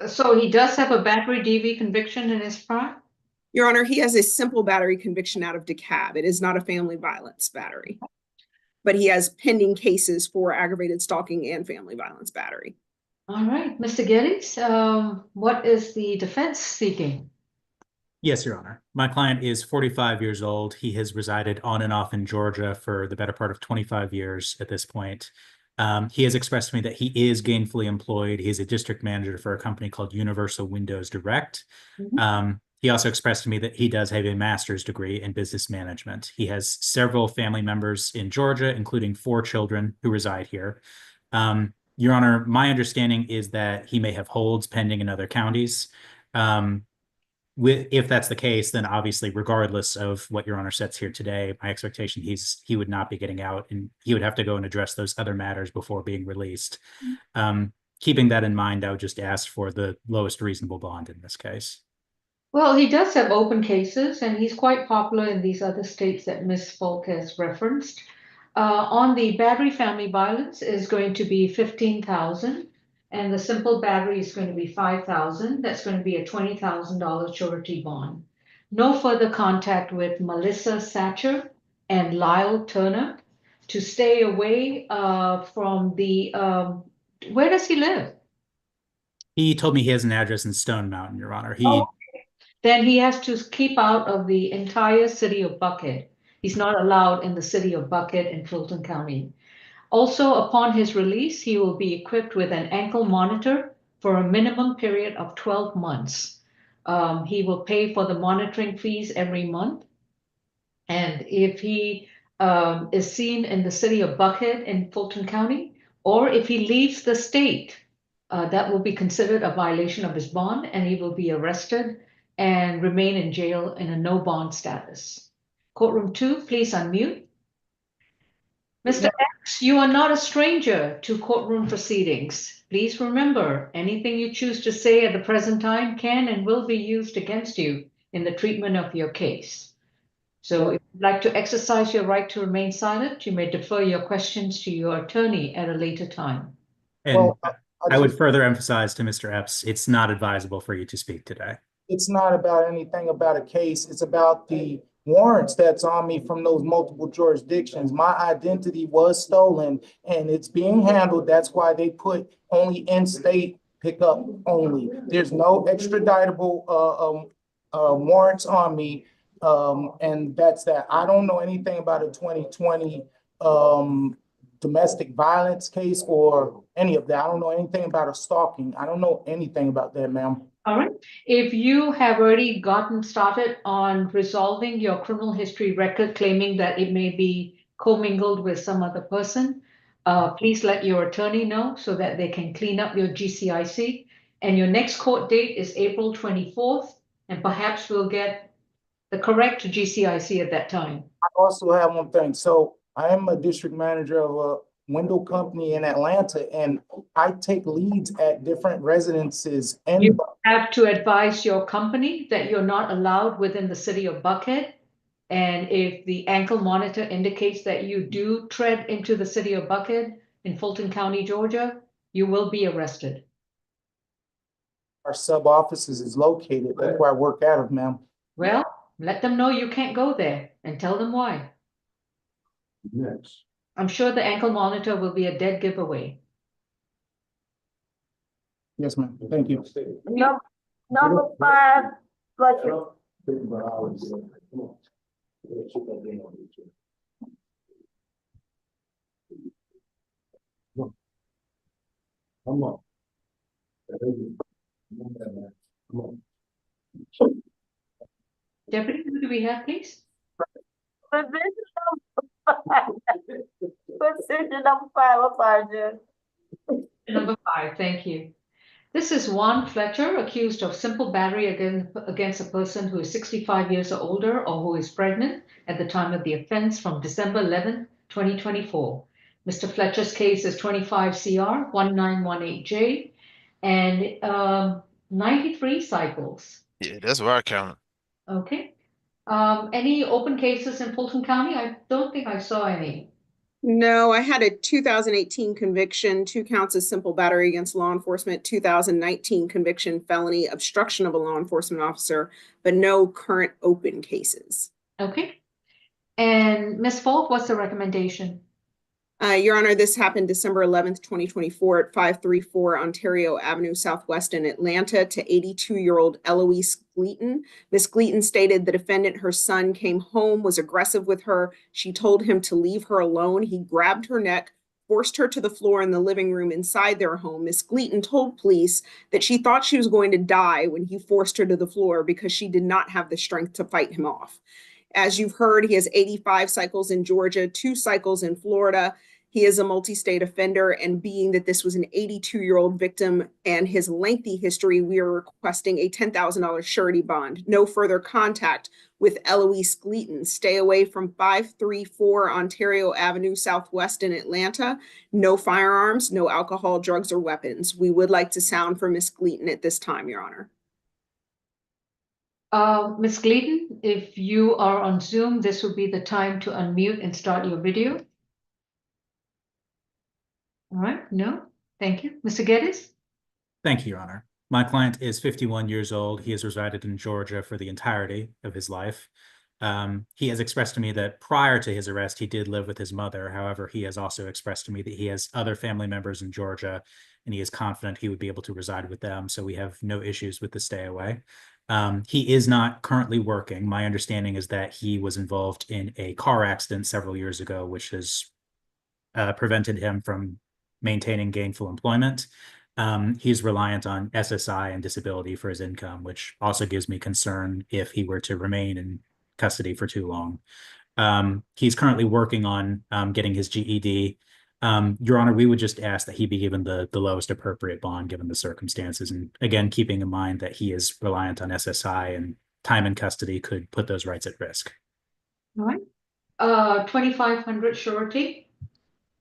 So he does have a battery DV conviction in his prior? Your Honor, he has a simple battery conviction out of DeKalb. It is not a family violence battery, but he has pending cases for aggravated stalking and family violence battery. All right, Mr. Geddes, what is the defense seeking? Yes, Your Honor. My client is 45 years old. He has resided on and off in Georgia for the better part of 25 years at this point. He has expressed to me that he is gainfully employed. He's a district manager for a company called Universal Windows Direct. He also expressed to me that he does have a master's degree in business management. He has several family members in Georgia, including 4 children who reside here. Your Honor, my understanding is that he may have holds pending in other counties. If that's the case, then obviously, regardless of what Your Honor sets here today, my expectation he would not be getting out, and he would have to go and address those other matters before being released. keeping that in mind, I would just ask for the lowest reasonable bond in this case. Well, he does have open cases, and he's quite popular in these other states that Ms. Falk has referenced. On the battery family violence is going to be 15,000, and the simple battery is going to be 5,000. That's going to be a $20,000 surety bond. No further contact with Melissa Satcher and Lyle Turner to stay away from the. Where does he live? He told me he has an address in Stone Mountain, Your Honor. Then he has to keep out of the entire city of Buckhead. He's not allowed in the city of Buckhead in Fulton County. Also, upon his release, he will be equipped with an ankle monitor for a minimum period of 12 months. He will pay for the monitoring fees every month. And if he is seen in the city of Buckhead in Fulton County, or if he leaves the state, that will be considered a violation of his bond, and he will be arrested and remain in jail in a no bond status. Courtroom 2, please unmute. Mr. X, you are not a stranger to courtroom proceedings. Please remember, anything you choose to say at the present time can and will be used against you in the treatment of your case. So if you'd like to exercise your right to remain silent, you may defer your questions to your attorney at a later time. And Well, I would further emphasize to Mr. Epps, it's not advisable for you to speak today. It's not about anything about a case. It's about the warrants that's on me from those multiple jurisdictions. My identity was stolen and it's being handled. That's why they put only in-state pickup only. There's no extraditable warrants on me. And that's that. I don't know anything about a 2020 domestic violence case or any of that. I don't know anything about a stalking. I don't know anything about that, ma'am. All right. If you have already gotten started on resolving your criminal history record, claiming that it may be commingled with some other person, please let your attorney know so that they can clean up your GCIC. And your next court date is April 24th, and perhaps we'll get the correct GCIC at that time. I also have one thing. So I am a district manager of a window company in Atlanta, and I take leads at different residences. And you have to advise your company that you're not allowed within the city of Buckhead. And if the ankle monitor indicates that you do tread into the city of Buckhead in Fulton County, Georgia, you will be arrested. our sub offices is located. That's where I work out of, ma'am. Well, let them know you can't go there and tell them why. Next. I'm sure the ankle monitor will be a dead giveaway. Yes, ma'am. Thank you. Number 5, Fletcher. Think about how it's going. Come on. Come on. Come on. Deputy, who do we have, please? Position number 5, I'm sorry, Judge. Number 5, thank you. This is Juan Fletcher, accused of simple battery against a person who is 65 years or older or who is pregnant at the time of the offense from December 11, 2024. Mr. Fletcher's case is 25 CR 1918J and 93 cycles. Yeah, that's where I counted. Okay. Any open cases in Fulton County? I don't think I saw any. No, I had a 2018 conviction, 2 counts of simple battery against law enforcement, 2019 conviction, felony obstruction of a law enforcement officer, but no current open cases. Okay. And Ms. Falk, what's the recommendation? Your Honor, this happened December 11th, 2024 at 534 Ontario Avenue Southwest in Atlanta to 82-year-old Eloise Gleaton. Ms. Gleaton stated the defendant, her son, came home, was aggressive with her. She told him to leave her alone. He grabbed her neck, forced her to the floor in the living room inside their home. Ms. Gleaton told police that she thought she was going to die when he forced her to the floor because she did not have the strength to fight him off. As you've heard, he has 85 cycles in Georgia, 2 cycles in Florida. He is a multi-state offender, and being that this was an 82-year-old victim and his lengthy history, we are requesting a $10,000 surety bond. No further contact with Eloise Gleaton. Stay away from 534 Ontario Avenue Southwest in Atlanta. No firearms, no alcohol, drugs, or weapons. We would like to sound for Ms. Gleaton at this time, Your Honor. Ms. Gleaton, if you are on Zoom, this would be the time to unmute and start your video. All right, no, thank you. Mr. Geddes? Thank you, Your Honor. My client is 51 years old. He has resided in Georgia for the entirety of his life. He has expressed to me that prior to his arrest, he did live with his mother. However, he has also expressed to me that he has other family members in Georgia, and he is confident he would be able to reside with them. So we have no issues with the stay away. He is not currently working. My understanding is that he was involved in a car accident several years ago, which has prevented him from maintaining gainful employment. He's reliant on SSI and disability for his income, which also gives me concern if he were to remain in custody for too long. He's currently working on getting his GED. Your Honor, we would just ask that he be given the lowest appropriate bond given the circumstances. And again, keeping in mind that he is reliant on SSI and time in custody could put those rights at risk. All right. 2,500 surety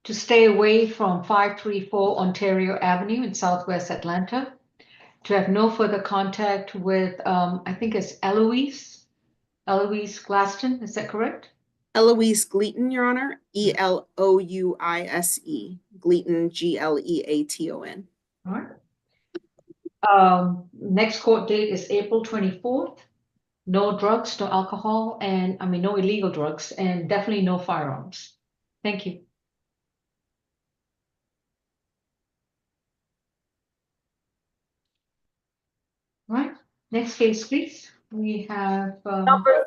to stay away from 534 Ontario Avenue in Southwest Atlanta, to have no further contact with, I think it's Eloise Glaston, is that correct? Eloise Gleaton, Your Honor, Elouise, Gleaton, Gleaton. All right. Next court date is April 24th. No drugs, no alcohol, and no illegal drugs, and definitely no firearms. Thank you. All right, next case, please. We have Number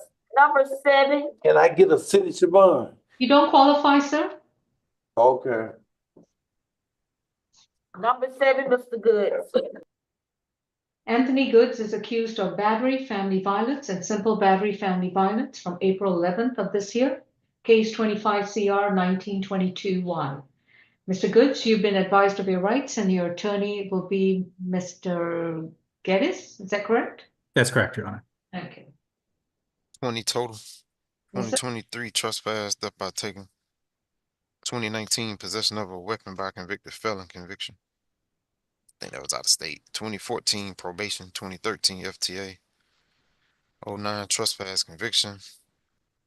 7. Can I get a signature bond? you don't qualify, sir? Okay. Number 7, Mr. Goods. Anthony Goods is accused of battery, family violence, and simple battery, family violence from April 11th of this year. Case 25 CR 1922-1. Mr. Goods, you've been advised of your rights, and your attorney will be Mr. Geddes. Is that correct? That's correct, Your Honor. Okay. 20 total. Yes, sir. 2023 trespass, death by taking. 2019 possession of a weapon by a convicted felon conviction. I think that was out of state. 2014 probation. 2013 FTA. 09 trespass conviction.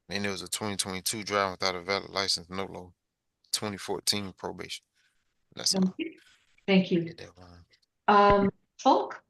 Then there was a 2022 driving without a valid license, no low. 2014 probation. That's all. Thank you. Get that one. Falk?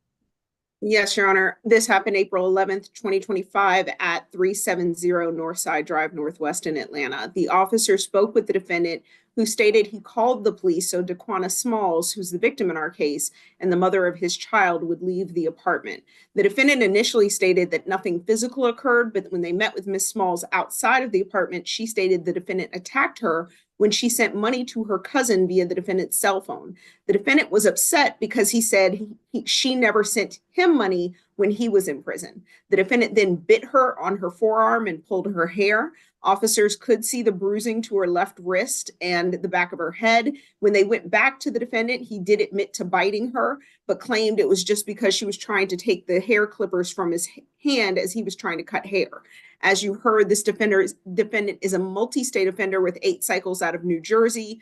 Yes, Your Honor. This happened April 11th, 2025 at 370 Northside Drive Northwest in Atlanta. The officer spoke with the defendant, who stated he called the police so Daquana Smalls, who's the victim in our case, and the mother of his child would leave the apartment. The defendant initially stated that nothing physical occurred, but when they met with Ms. Smalls outside of the apartment, she stated the defendant attacked her when she sent money to her cousin via the defendant's cell phone. The defendant was upset because he said she never sent him money when he was in prison. The defendant then bit her on her forearm and pulled her hair. Officers could see the bruising to her left wrist and the back of her head. When they went back to the defendant, he did admit to biting her, but claimed it was just because she was trying to take the hair clippers from his hand as he was trying to cut hair. As you heard, this defendant is a multi-state offender with 8 cycles out of New Jersey,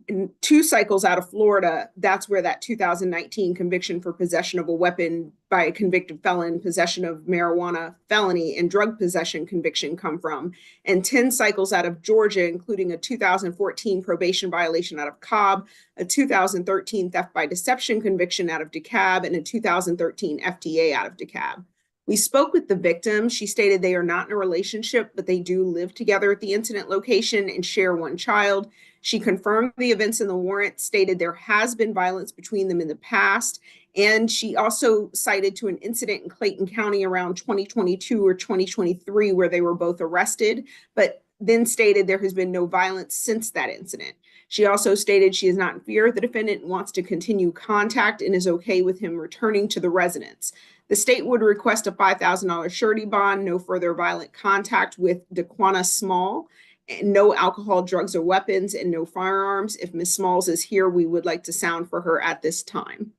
and 2 cycles out of Florida. That's where that 2019 conviction for possession of a weapon by a convicted felon, possession of marijuana felony, and drug possession conviction come from. And 10 cycles out of Georgia, including a 2014 probation violation out of Cobb, a 2013 theft by deception conviction out of DeKalb, and a 2013 FTA out of DeKalb. We spoke with the victim. She stated they are not in a relationship, but they do live together at the incident location and share 1 child. She confirmed the events in the warrant, stated there has been violence between them in the past, and she also cited to an incident in Clayton County around 2022 or 2023 where they were both arrested, but then stated there has been no violence since that incident. She also stated she is not in fear of the defendant and wants to continue contact and is okay with him returning to the residence. The state would request a $5,000 surety bond, no further violent contact with Daquana Small, and no alcohol, drugs, or weapons, and no firearms. If Ms. Smalls is here, we would like to sound for her at this time.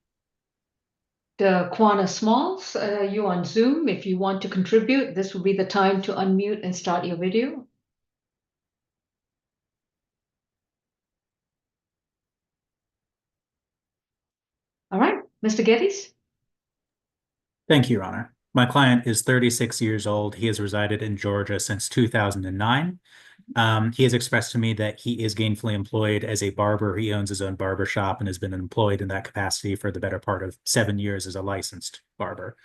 Quana Smalls, you on Zoom. If you want to contribute, this will be the time to unmute and start your video. All right, Mr. Geddes? Thank you, Your Honor. My client is 36 years old. He has resided in Georgia since 2009. He has expressed to me that he is gainfully employed as a barber. He owns his own barber shop and has been employed in that capacity for the better part of 7 years as a licensed barber.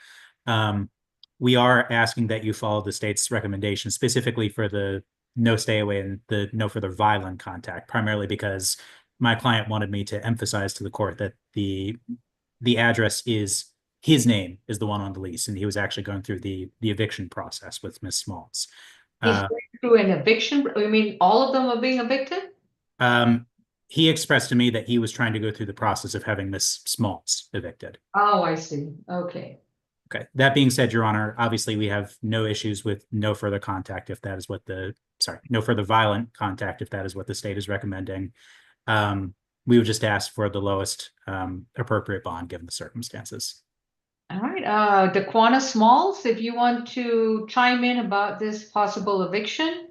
We are asking that you follow the state's recommendation, specifically for the no stay away and the no further violent contact, primarily because my client wanted me to emphasize to the court that the address is his name is the one on the lease, and he was actually going through the eviction process with Ms. Smalls. He's going through an eviction. You mean all of them are being evicted? He expressed to me that he was trying to go through the process of having Ms. Smalls evicted. Oh, I see. Okay. Okay. That being said, Your Honor, obviously we have no issues with no further contact if that is what no further violent contact if that is what the state is recommending. We would just ask for the lowest appropriate bond given the circumstances. All right, Daquana Smalls, if you want to chime in about this possible eviction.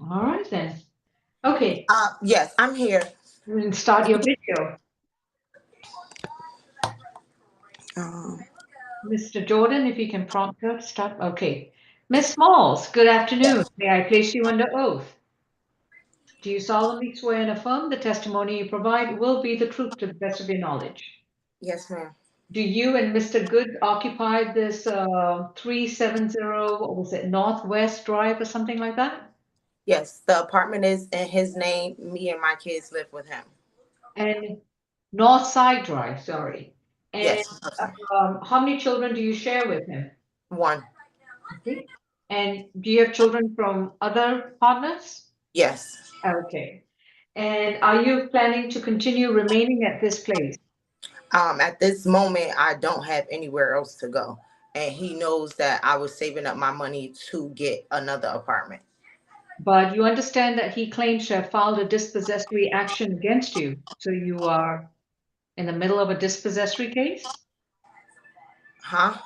All right then. Okay. Yes, I'm here. And start your video. Mr. Jordan, if you can prompt her to start. Okay. Ms. Smalls, good afternoon. May I place you under oath? Do you solemnly swear and affirm the testimony you provide will be the truth to the best of your knowledge? Yes, ma'am. Do you and Mr. Good occupy this 370, what was it, Northwest Drive or something like that? Yes, the apartment is in his name. Me and my kids live with him. And North Side Drive, sorry. And Yes. how many children do you share with him? One. Okay. And do you have children from other partners? Yes. Okay. And are you planning to continue remaining at this place? At this moment, I don't have anywhere else to go. And he knows that I was saving up my money to get another apartment. But you understand that he claims to have filed a dispossessory action against you. So you are in the middle of a dispossessory case? Huh?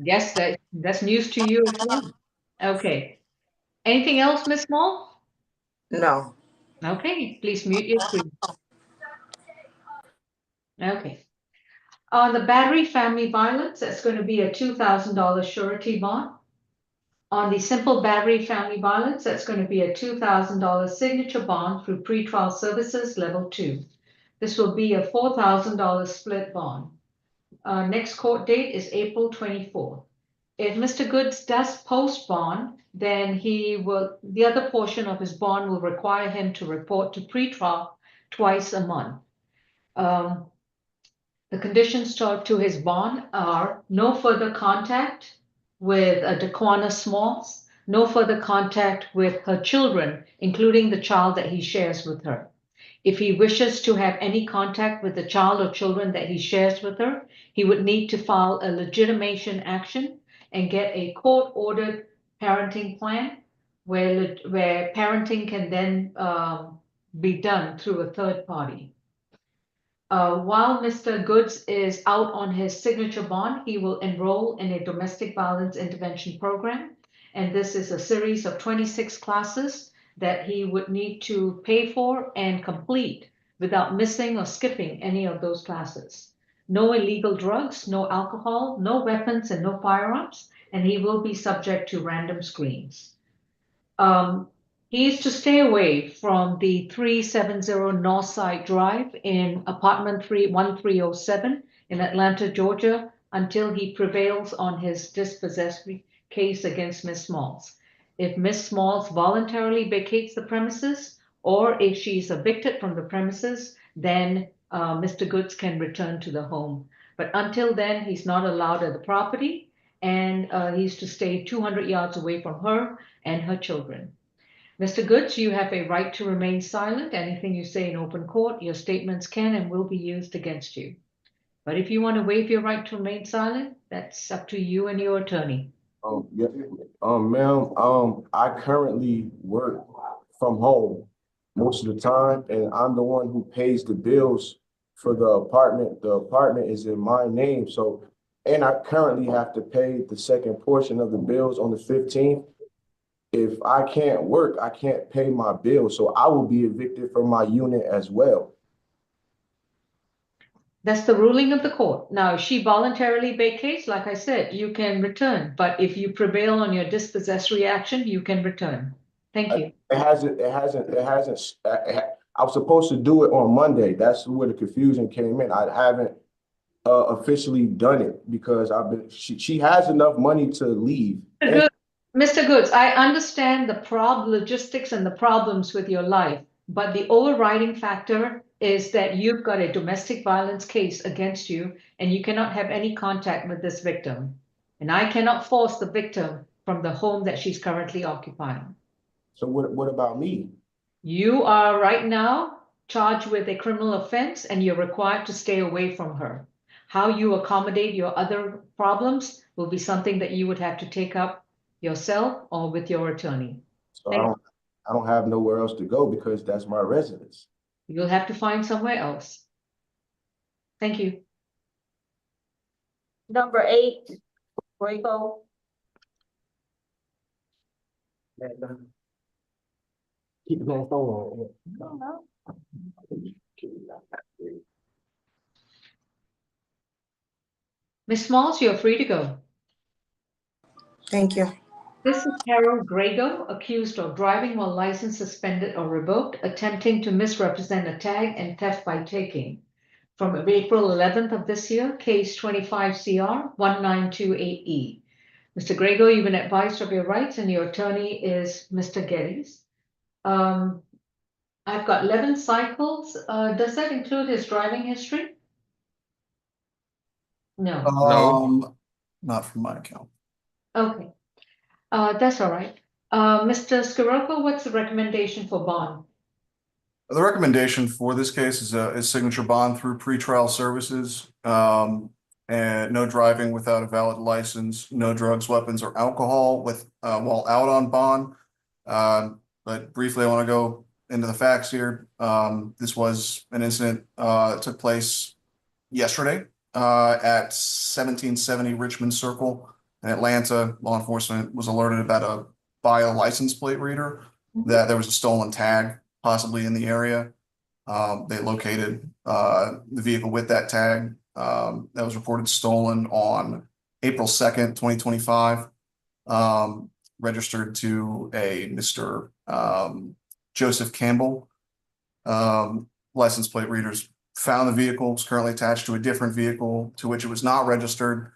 Yes, that's news to you as well. Okay. Anything else, Ms. Small? No. Okay, please mute your screen. Okay. On the battery family violence, that's going to be a $2,000 surety bond. On the simple battery family violence, that's going to be a $2,000 signature bond through pretrial services level 2. This will be a $4,000 split bond. Next court date is April 24th. If Mr. Goods does post bond, then the other portion of his bond will require him to report to pretrial twice a month. The conditions to his bond are no further contact with Daquana Smalls, no further contact with her children, including the child that he shares with her. If he wishes to have any contact with the child or children that he shares with her, he would need to file a legitimation action and get a court-ordered parenting plan where parenting can then be done through a third party. While Mr. Goods is out on his signature bond, he will enroll in a domestic violence intervention program. And this is a series of 26 classes that he would need to pay for and complete without missing or skipping any of those classes. No illegal drugs, no alcohol, no weapons, and no firearms. And he will be subject to random screens. He is to stay away from the 370 Northside Drive in apartment 1307 in Atlanta, Georgia, until he prevails on his dispossessory case against Ms. Smalls. If Ms. Smalls voluntarily vacates the premises, or if she's evicted from the premises, then Mr. Goods can return to the home. But until then, he's not allowed at the property, and he's to stay 200 yards away from her and her children. Mr. Goods, you have a right to remain silent. Anything you say in open court, your statements can and will be used against you. But if you want to waive your right to remain silent, that's up to you and your attorney. Yeah, ma'am, I currently work from home most of the time, and I'm the one who pays the bills for the apartment is in my name, so, and I currently have to pay the second portion of the bills on the 15th. If I can't work, I can't pay my bill, so I will be evicted from my unit as well. That's the ruling of the court. Now, if she voluntarily vacates, like I said, you can return. But if you prevail on your dispossessory action, you can return. Thank you. I was supposed to do it on Monday. That's where the confusion came in. I haven't officially done it because she has enough money to leave. Mr. Goods, I understand the logistics and the problems with your life, but the overriding factor is that you've got a domestic violence case against you and you cannot have any contact with this victim. And I cannot force the victim from the home that she's currently occupying. So what about me? You are right now charged with a criminal offense and you're required to stay away from her. How you accommodate your other problems will be something that you would have to take up yourself or with your attorney. So I don't have nowhere else to go because that's my residence. You'll have to find somewhere else. Thank you. Number 8, Grego. Keep the phone on. Ms. Smalls, you're free to go. Thank you. This is Harold Grego, accused of driving while license suspended or revoked, attempting to misrepresent a tag and theft by taking. From April 11th of this year, case 25 CR 1928E. Mr. Grego, you've been advised of your rights and your attorney is Mr. Geddes. I've got 11 cycles. Does that include his driving history? No. No. Not from my account. Okay. That's all right. Mr. Scirocco, what's the recommendation for bond? The recommendation for this case is signature bond through pretrial services. And no driving without a valid license, no drugs, weapons, or alcohol while out on bond. But briefly, I want to go into the facts here. This was an incident that took place yesterday at 1770 Richmond Circle in Atlanta. Law enforcement was alerted about by a license plate reader that there was a stolen tag possibly in the area. They located the vehicle with that tag. That was reported stolen on April 2nd, 2025, registered to a Mr. Joseph Campbell. License plate readers found the vehicle, was currently attached to a different vehicle to which it was not registered.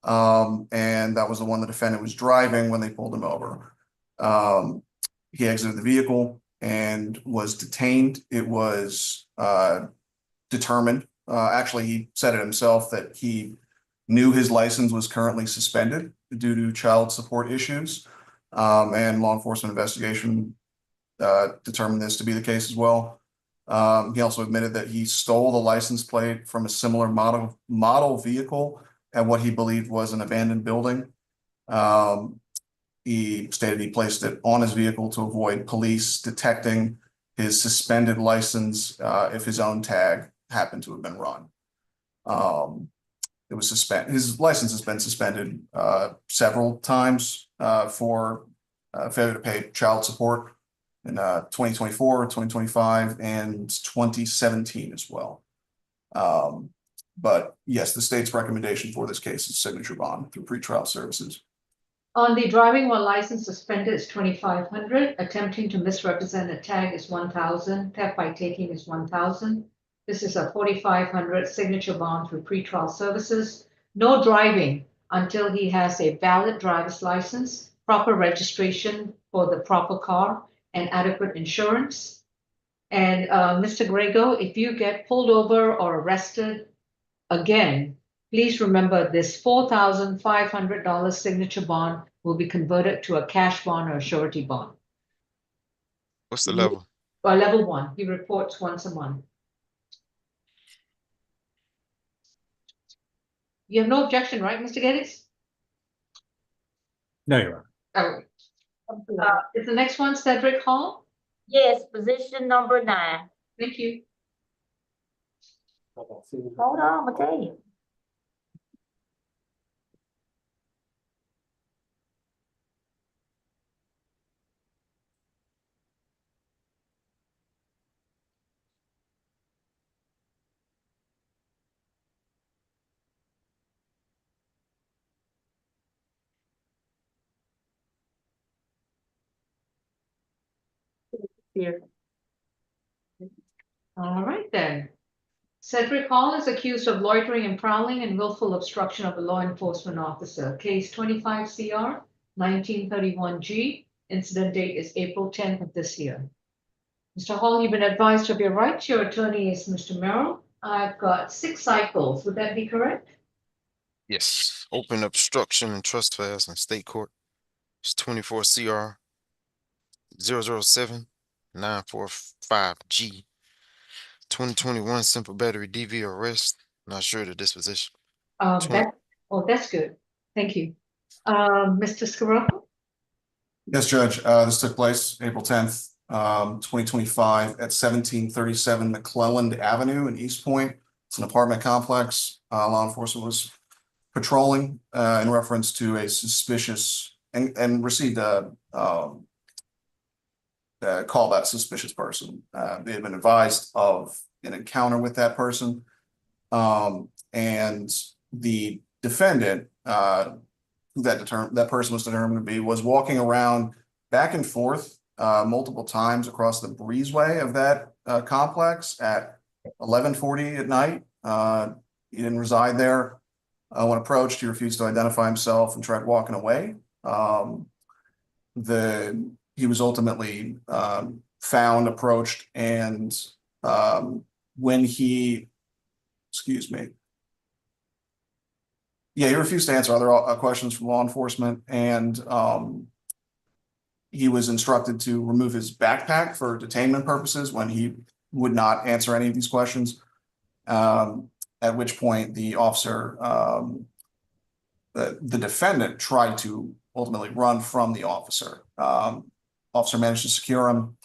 And that was the one the defendant was driving when they pulled him over. He exited the vehicle and was detained. It was determined. Actually, he said it himself that he knew his license was currently suspended due to child support issues. And law enforcement investigation determined this to be the case as well. He also admitted that he stole the license plate from a similar model vehicle at what he believed was an abandoned building. He stated he placed it on his vehicle to avoid police detecting his suspended license if his own tag happened to have been run. It was his license has been suspended several times for failure to pay child support in 2024, 2025, and 2017 as well. But yes, the state's recommendation for this case is signature bond through pretrial services. On the driving while license suspended is $2,500. Attempting to misrepresent a tag is $1,000. Theft by taking is $1,000. This is a $4,500 signature bond through pretrial services. No driving until he has a valid driver's license, proper registration for the proper car, and adequate insurance. And Mr. Grego, if you get pulled over or arrested again, please remember this $4,500 signature bond will be converted to a cash bond or a surety bond. What's the level? Level 1, he reports once a month. You have no objection, right, Mr. Geddes? No, Your Honor. Oh. Is the next one Cedric Hall? Yes, position number 9. Thank you. Hold on, I'm gonna tell you. Here. All right then. Cedric Hall is accused of loitering and prowling and willful obstruction of a law enforcement officer. Case 25 CR 1931 G. Incident date is April 10th of this year. Mr. Hall, you've been advised of your rights. Your attorney is Mr. Merrill. I've got 6 cycles. Would that be correct? Yes, open obstruction and trespass in state court. It's 24 CR 007 945 G. 2021 simple battery DV arrest. Not sure of the disposition. That's good. Thank you. Mr. Scirocco? Yes, Judge, this took place April 10th, 2025 at 1737 McClelland Avenue in East Point. It's an apartment complex. Law enforcement was patrolling in reference to a suspicious and received a call that suspicious person. They had been advised of an encounter with that person. And the defendant, who that person was determined to be, was walking around back and forth multiple times across the breezeway of that complex at 11:40 at night. He didn't reside there. When approached, he refused to identify himself and tried walking away. He was ultimately found, approached, and when he, excuse me, yeah, he refused to answer other questions from law enforcement, and he was instructed to remove his backpack for detainment purposes when he would not answer any of these questions. At which point the officer, the defendant, tried to ultimately run from the officer. Officer managed to secure him,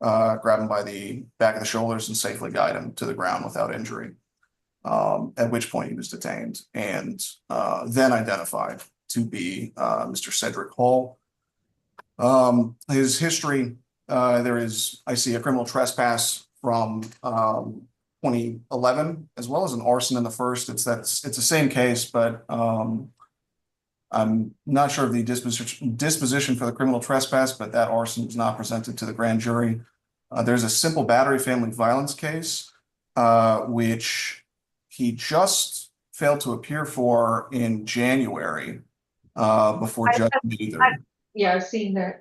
grab him by the back of the shoulders, and safely guide him to the ground without injury. At which point he was detained and then identified to be Mr. Cedric Hall. His history, there is, I see, a criminal trespass from 2011, as well as an arson in the first. It's the same case, but I'm not sure of the disposition for the criminal trespass, but that arson was not presented to the grand jury. There's a simple battery family violence case, which he just failed to appear for in January before Judge Mather. Yeah, I've seen that.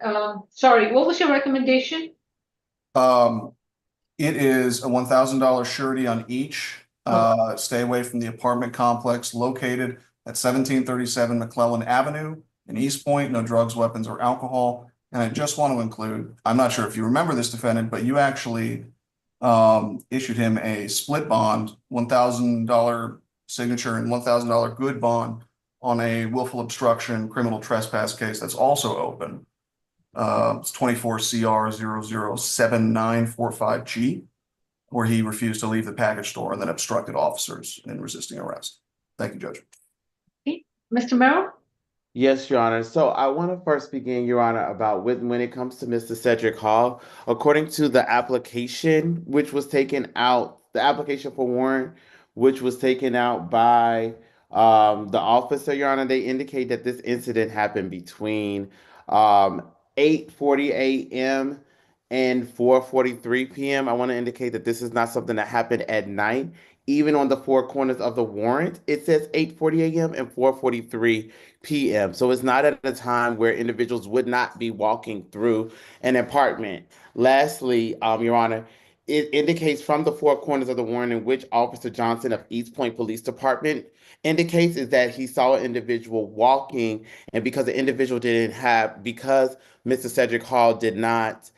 Sorry, what was your recommendation? It is a $1,000 surety on each. Stay away from the apartment complex located at 1737 McClelland Avenue in East Point. No drugs, weapons, or alcohol. And I just want to include, I'm not sure if you remember this defendant, but you actually issued him a split bond, $1,000 signature and $1,000 good bond on a willful obstruction criminal trespass case that's also open. It's 24 CR 007945 G, where he refused to leave the package store and then obstructed officers in resisting arrest. Thank you, Judge. Okay. Mr. Merrill? Yes, Your Honor. So I want to first begin, Your Honor, about when it comes to Mr. Cedric Hall. According to the application, which was taken out, the application for warrant, which was taken out by the officer, Your Honor, they indicate that this incident happened between 8:40 a.m. and 4:43 p.m. I want to indicate that this is not something that happened at night. Even on the 4 corners of the warrant, it says 8:40 a.m. and 4:43 p.m. So it's not at a time where individuals would not be walking through an apartment. Lastly, Your Honor, it indicates from the 4 corners of the warrant in which Officer Johnson of East Point Police Department indicates is that he saw an individual walking, and because the individual because Mr. Cedric Hall did not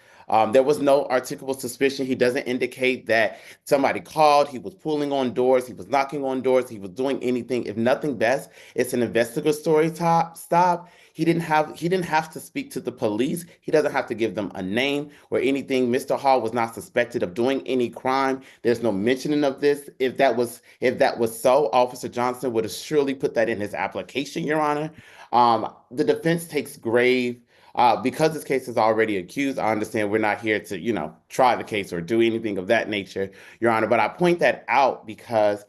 There was no articulable suspicion. He doesn't indicate that somebody called, he was pulling on doors, he was knocking on doors, he was doing anything. If nothing best, it's an investigatory stop. He didn't have to speak to the police. He doesn't have to give them a name or anything. Mr. Hall was not suspected of doing any crime. There's no mentioning of this. If that was so, Officer Johnson would have surely put that in his application, Your Honor. The defense takes grave because this case is already accused. I understand we're not here to, try the case or do anything of that nature, Your Honor. But I point that out because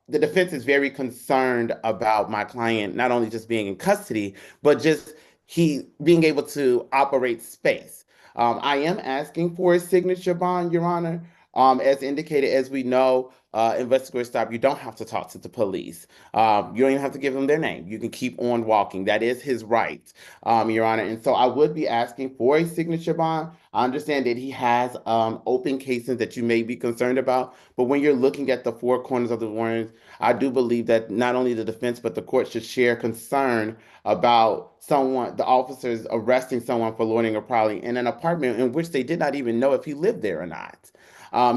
the defense is very concerned about my client not only just being in custody, but just he being able to operate space. I am asking for a signature bond, Your Honor. As indicated, as we know, investigatory stop, you don't have to talk to the police. You don't even have to give them their name. You can keep on walking. That is his right, Your Honor. And so I would be asking for a signature bond. I understand that he has open cases that you may be concerned about, but when you're looking at the four corners of the warrant, I do believe that not only the defense, but the court should share concern about the officers arresting someone for loitering or prowling in an apartment in which they did not even know if he lived there or not.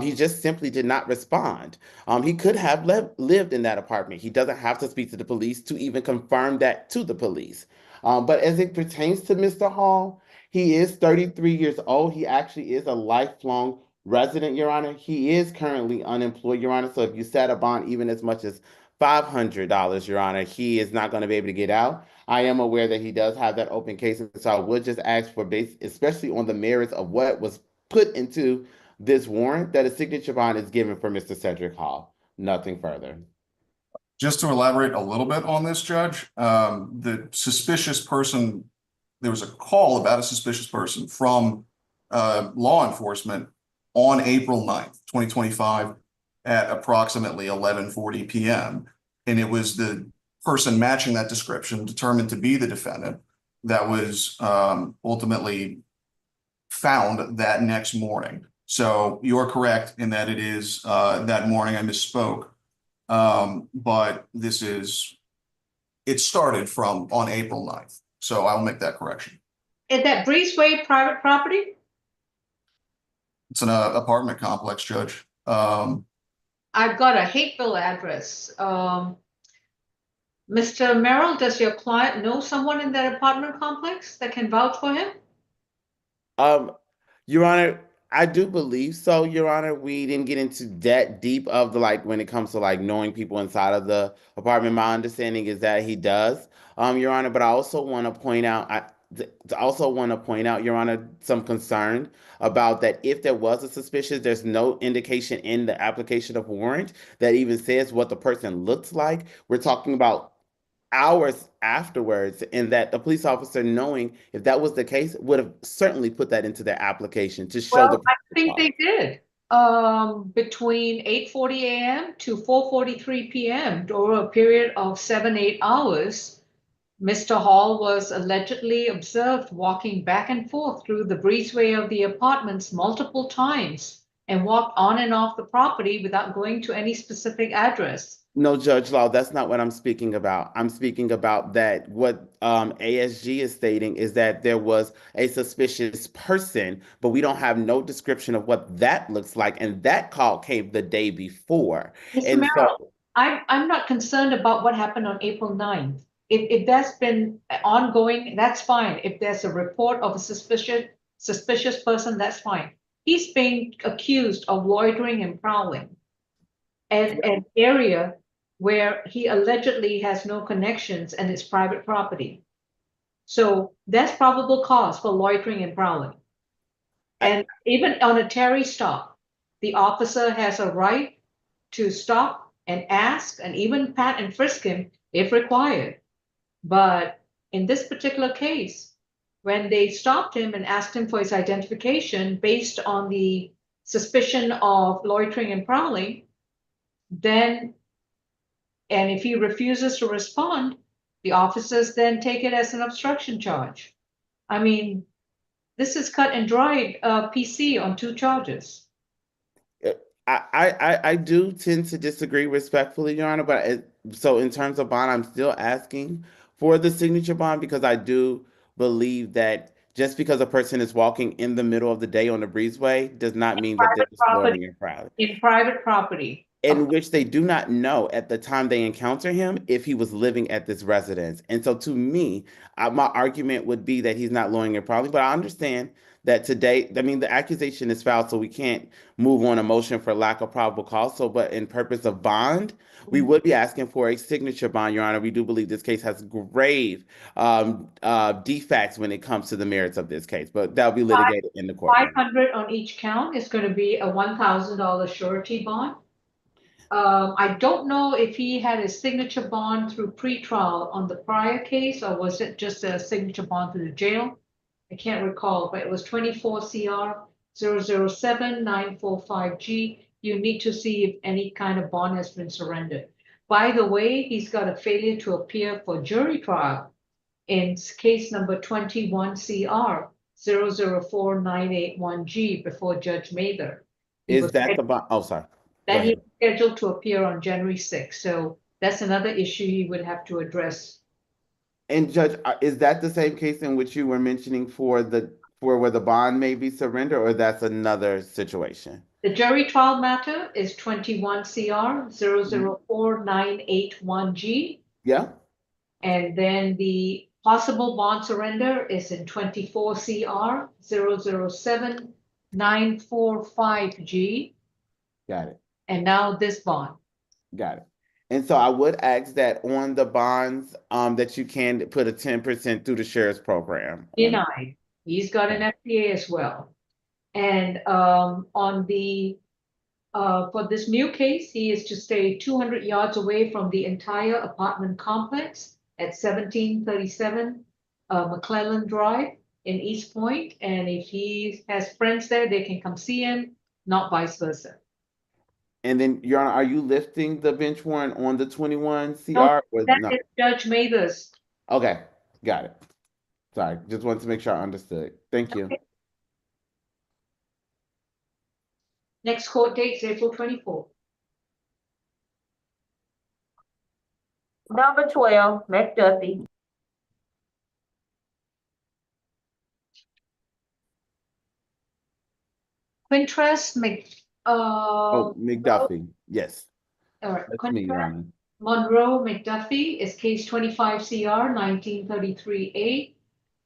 He just simply did not respond. He could have lived in that apartment. He doesn't have to speak to the police to even confirm that to the police. But as it pertains to Mr. Hall, he is 33 years old. He actually is a lifelong resident, Your Honor. He is currently unemployed, Your Honor. So if you set a bond even as much as $500, Your Honor, he is not going to be able to get out. I am aware that he does have that open case, so I would just ask for especially on the merits of what was put into this warrant, that a signature bond is given for Mr. Cedric Hall. Nothing further. Just to elaborate a little bit on this, Judge, the suspicious person, there was a call about a suspicious person from law enforcement on April 9th, 2025 at approximately 11:40 p.m. And it was the person matching that description, determined to be the defendant, that was ultimately found that next morning. So you're correct in that it is that morning. I misspoke. But it started from on April 9th. So I'll make that correction. Is that Breezeway private property? It's an apartment complex, Judge. I've got a Hateville address. Mr. Merrill, does your client know someone in that apartment complex that can vouch for him? Your Honor, I do believe so, Your Honor. We didn't get into that deep of when it comes to knowing people inside of the apartment. My understanding is that he does, Your Honor. But I also want to point out, Your Honor, some concern about that if there was a suspicion, there's no indication in the application of warrant that even says what the person looks like. We're talking about hours afterwards, and that the police officer, knowing if that was the case, would have certainly put that into their application to show Well, I think they did. Between 8:40 a.m. to 4:43 p.m. over a period of 7-8 hours, Mr. Hall was allegedly observed walking back and forth through the breezeway of the apartments multiple times and walked on and off the property without going to any specific address. No, Judge Law, that's not what I'm speaking about. I'm speaking about that what ASG is stating is that there was a suspicious person, but we don't have no description of what that looks like, and that call came the day before. Mr. Merrill, I'm not concerned about what happened on April 9th. If that's been ongoing, that's fine. If there's a report of a suspicious person, that's fine. He's being accused of loitering and prowling at an area where he allegedly has no connections and it's private property. So that's probable cause for loitering and prowling. And even on a Terry stop, the officer has a right to stop and ask and even pat and frisk him if required. But in this particular case, when they stopped him and asked him for his identification based on the suspicion of loitering and prowling, and if he refuses to respond, the officers then take it as an obstruction charge. I mean, this is cut and dried PC on 2 charges. I do tend to disagree respectfully, Your Honor, but so in terms of bond, I'm still asking for the signature bond because I do believe that Just because a person is walking in the middle of the day on the breezeway does not mean that they're Private just loitering property. in crowd. In private property. In which they do not know at the time they encounter him if he was living at this residence. And so to me, my argument would be that he's not loitering in probably, but I understand that today, I mean, the accusation is filed, so we can't move on a motion for lack of probable cause. So, but in purpose of bond, we would be asking for a signature bond, Your Honor. We do believe this case has grave defects when it comes to the merits of this case, but that'll be litigated in the courtroom. 500 on each count is going to be a $1,000 surety bond. I don't know if he had a signature bond through pretrial on the prior case, or was it just a signature bond through the jail? I can't recall, but it was 24 CR 007-945G. You need to see if any kind of bond has been surrendered. By the way, he's got a failure to appear for jury trial in case number 21 CR 004-981G before Judge Mather. Is that the bond? Oh, sorry. That he was scheduled to appear on January 6th. So that's another issue he would have to address. And Judge, is that the same case in which you were mentioning for where the bond may be surrendered, or that's another situation? The jury trial matter is 21 CR 004-981G. Yeah. And then the possible bond surrender is in 24 CR 007-945G. Got it. And now this bond. Got it. And so I would ask that on the bonds, that you can put a 10% through the sheriff's program. Denied. He's got an FPA as well. And on the for this new case, he is to stay 200 yards away from the entire apartment complex at 1737 McClellan Drive in East Point. And if he has friends there, they can come see him, not vice versa. And then, Your Honor, are you lifting the bench warrant on the 21 CR? No, or that no? is Judge Mather's. Okay, got it. Sorry, just wanted to make sure I understood. Thank you. Okay. Next court date is April 24th. Number 12, McDuffie. Quintress McDuffie, yes. All right. That's me, Your Honor. Monroe McDuffie is case 25 CR 1933A,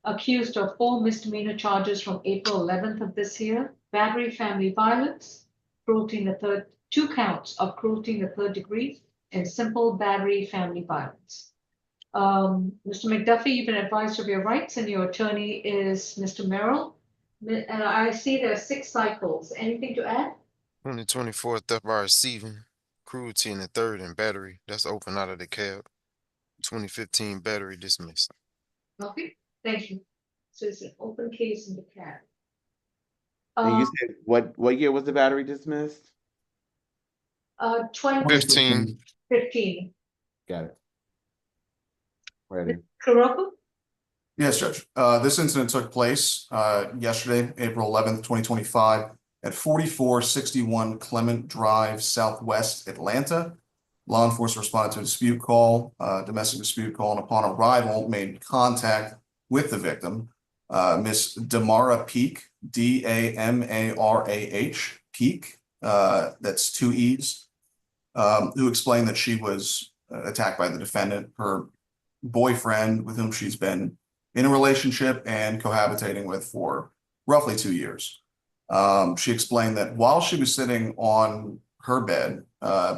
accused of 4 misdemeanor charges from April 11th of this year: battery, family violence, cruelty in the third, 2 counts of cruelty in the third degree, and simple battery, family violence. Mr. McDuffie, you've been advised of your rights, and your attorney is Mr. Merrill. And I see there are 6 cycles. Anything to add? 2024 theft by receiving, cruelty in the third, and battery. That's open out of the cab. 2015 battery dismissed. Okay, thank you. So it's an open case in the cab. And you said what year was the battery dismissed? 15. 2015. Got it. Ready. Kuroko? Yes, Judge. This incident took place yesterday, April 11th, 2025, at 4461 Clement Drive, Southwest Atlanta. Law enforcement responded to a dispute call, domestic dispute call, and upon arrival, made contact with the victim, Miss Damara Peak, Damarah, Peak, that's 2 E's, who explained that she was attacked by the defendant, her boyfriend, with whom she's been in a relationship and cohabitating with for roughly 2 years. She explained that while she was sitting on her bed,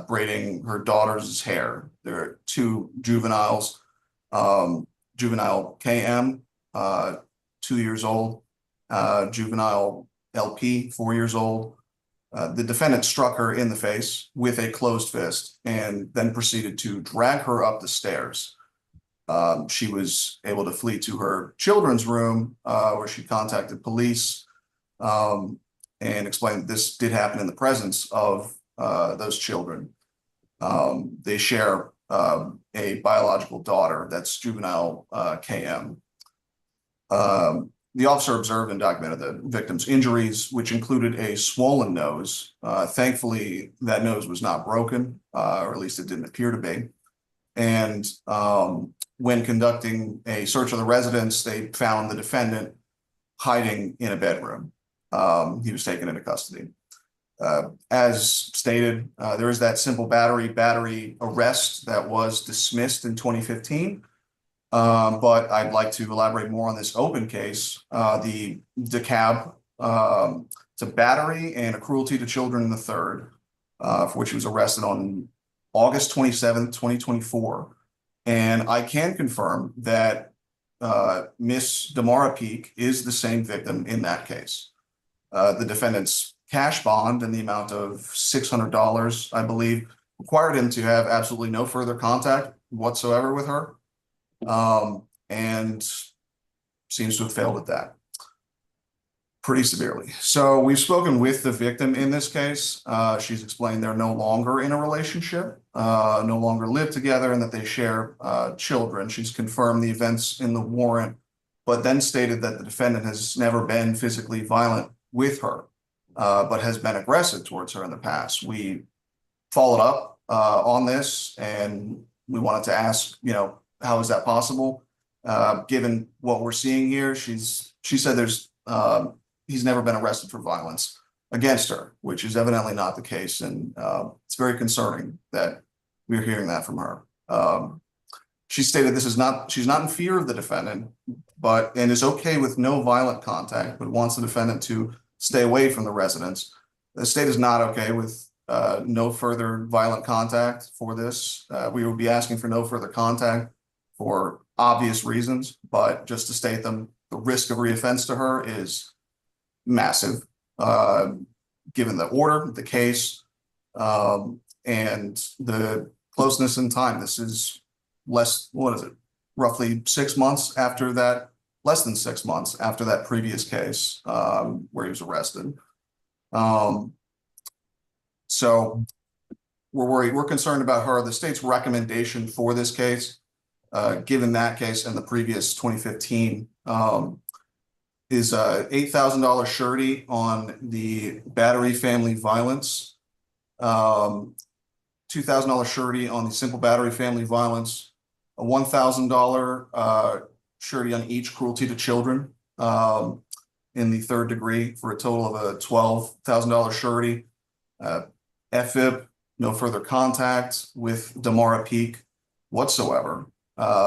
braiding her daughter's hair, there are 2 juveniles, juvenile KM, 2 years old, juvenile LP, 4 years old. The defendant struck her in the face with a closed fist and then proceeded to drag her up the stairs. She was able to flee to her children's room, where she contacted police and explained that this did happen in the presence of those children. They share a biological daughter, that's juvenile KM. The officer observed and documented the victim's injuries, which included a swollen nose. Thankfully, that nose was not broken, or at least it didn't appear to be. And when conducting a search of the residence, they found the defendant hiding in a bedroom. He was taken into custody. As stated, there is that simple battery arrest that was dismissed in 2015. But I'd like to elaborate more on this open case. The DeKalb, it's a battery and a cruelty to children in the third, for which he was arrested on August 27th, 2024. And I can confirm that Miss Damara Peak is the same victim in that case. The defendant's cash bond in the amount of $600, I believe, required him to have absolutely no further contact whatsoever with her, and seems to have failed at that pretty severely. So we've spoken with the victim in this case. She's explained they're no longer in a relationship, no longer live together, and that they share children. She's confirmed the events in the warrant, but then stated that the defendant has never been physically violent with her, but has been aggressive towards her in the past. We followed up on this, and we wanted to ask, how is that possible? Given what we're seeing here, she said he's never been arrested for violence against her, which is evidently not the case. And it's very concerning that we're hearing that from her. She stated she's not in fear of the defendant, and is okay with no violent contact, but wants the defendant to stay away from the residence. The state is not okay with no further violent contact for this. We will be asking for no further contact for obvious reasons, but just to state them, the risk of reoffense to her is massive, given the order, the case, and the closeness in time. This is roughly 6 months after that, less than 6 months after that previous case where he was arrested. So we're worried, we're concerned about her. The state's recommendation for this case, given that case and the previous 2015, is a $8,000 surety on the battery family violence, $2,000 surety on the simple battery family violence, a $1,000 surety on each cruelty to children in the third degree, for a total of a $12,000 surety. FIP, no further contact with Damara Peak whatsoever.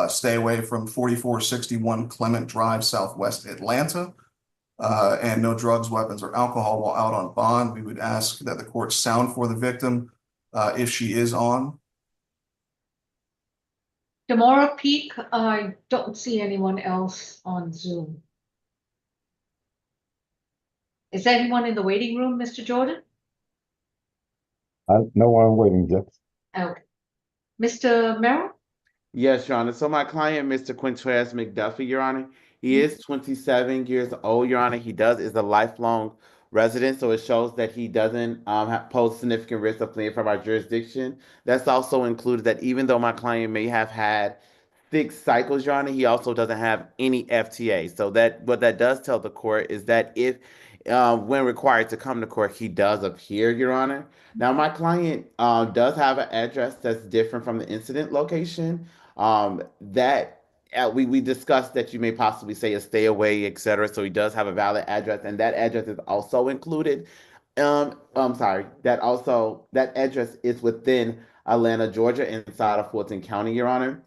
Stay away from 4461 Clement Drive, Southwest Atlanta, and no drugs, weapons, or alcohol while out on bond. We would ask that the court sound for the victim if she is on. Damara Peak, I don't see anyone else on Zoom. Is anyone in the waiting room, Mr. Jordan? No one waiting, Jeff. Okay. Mr. Merrill? Yes, Your Honor. So my client, Mr. Quintrez McDuffie, Your Honor, he is 27 years old, Your Honor. He is a lifelong resident, so it shows that he doesn't pose significant risk of fleeing from our jurisdiction. That's also included that even though my client may have had 6 cycles, Your Honor, he also doesn't have any FTA. So what that does tell the court is that if when required to come to court, he does appear, Your Honor. Now, my client does have an address that's different from the incident location. We discussed that you may possibly say a stay away, etc. So he does have a valid address, and that address is also included. That address is within Atlanta, Georgia, inside of Fulton County, Your Honor.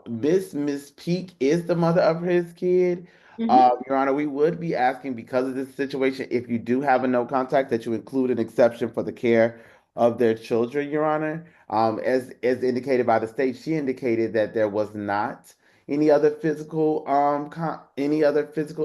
Miss Peak is the mother of his kid. Your Honor, we would be asking, because of this situation, if you do have a no contact, that you include an exception for the care of their children, Your Honor. As indicated by the state, she indicated that there was not any other physical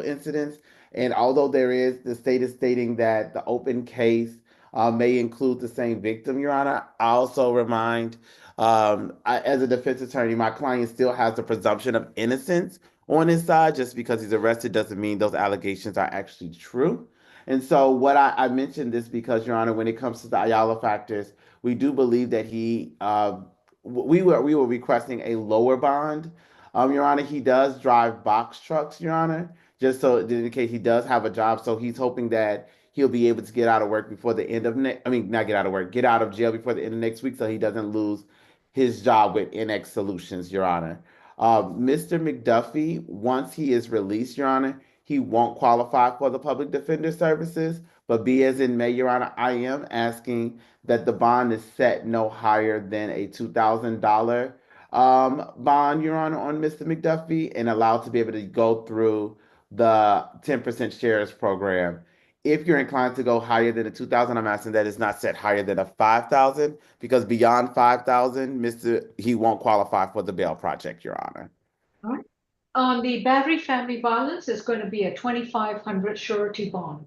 incidents. And although the state is stating that the open case may include the same victim, Your Honor, I also remind, as a defense attorney, my client still has the presumption of innocence on his side. Just because he's arrested doesn't mean those allegations are actually true. And so what I mentioned this because, Your Honor, when it comes to the Ayala factors, we do believe that we were requesting a lower bond. Your Honor, he does drive box trucks, Your Honor, just so to indicate he does have a job. So he's hoping that he'll be able to get out of work before the end of get out of jail before the end of next week, so he doesn't lose his job with NX Solutions, Your Honor. Mr. McDuffie, once he is released, Your Honor, he won't qualify for the public defender services. But B as in May, Your Honor, I am asking that the bond is set no higher than a $2,000 bond, Your Honor, on Mr. McDuffie, and allowed to be able to go through the 10% shares program. If you're inclined to go higher than a 2,000, I'm asking that it's not set higher than a 5,000, because beyond 5,000, he won't qualify for the bail project, Your Honor. All right. On the battery family violence, is going to be a 2,500 surety bond.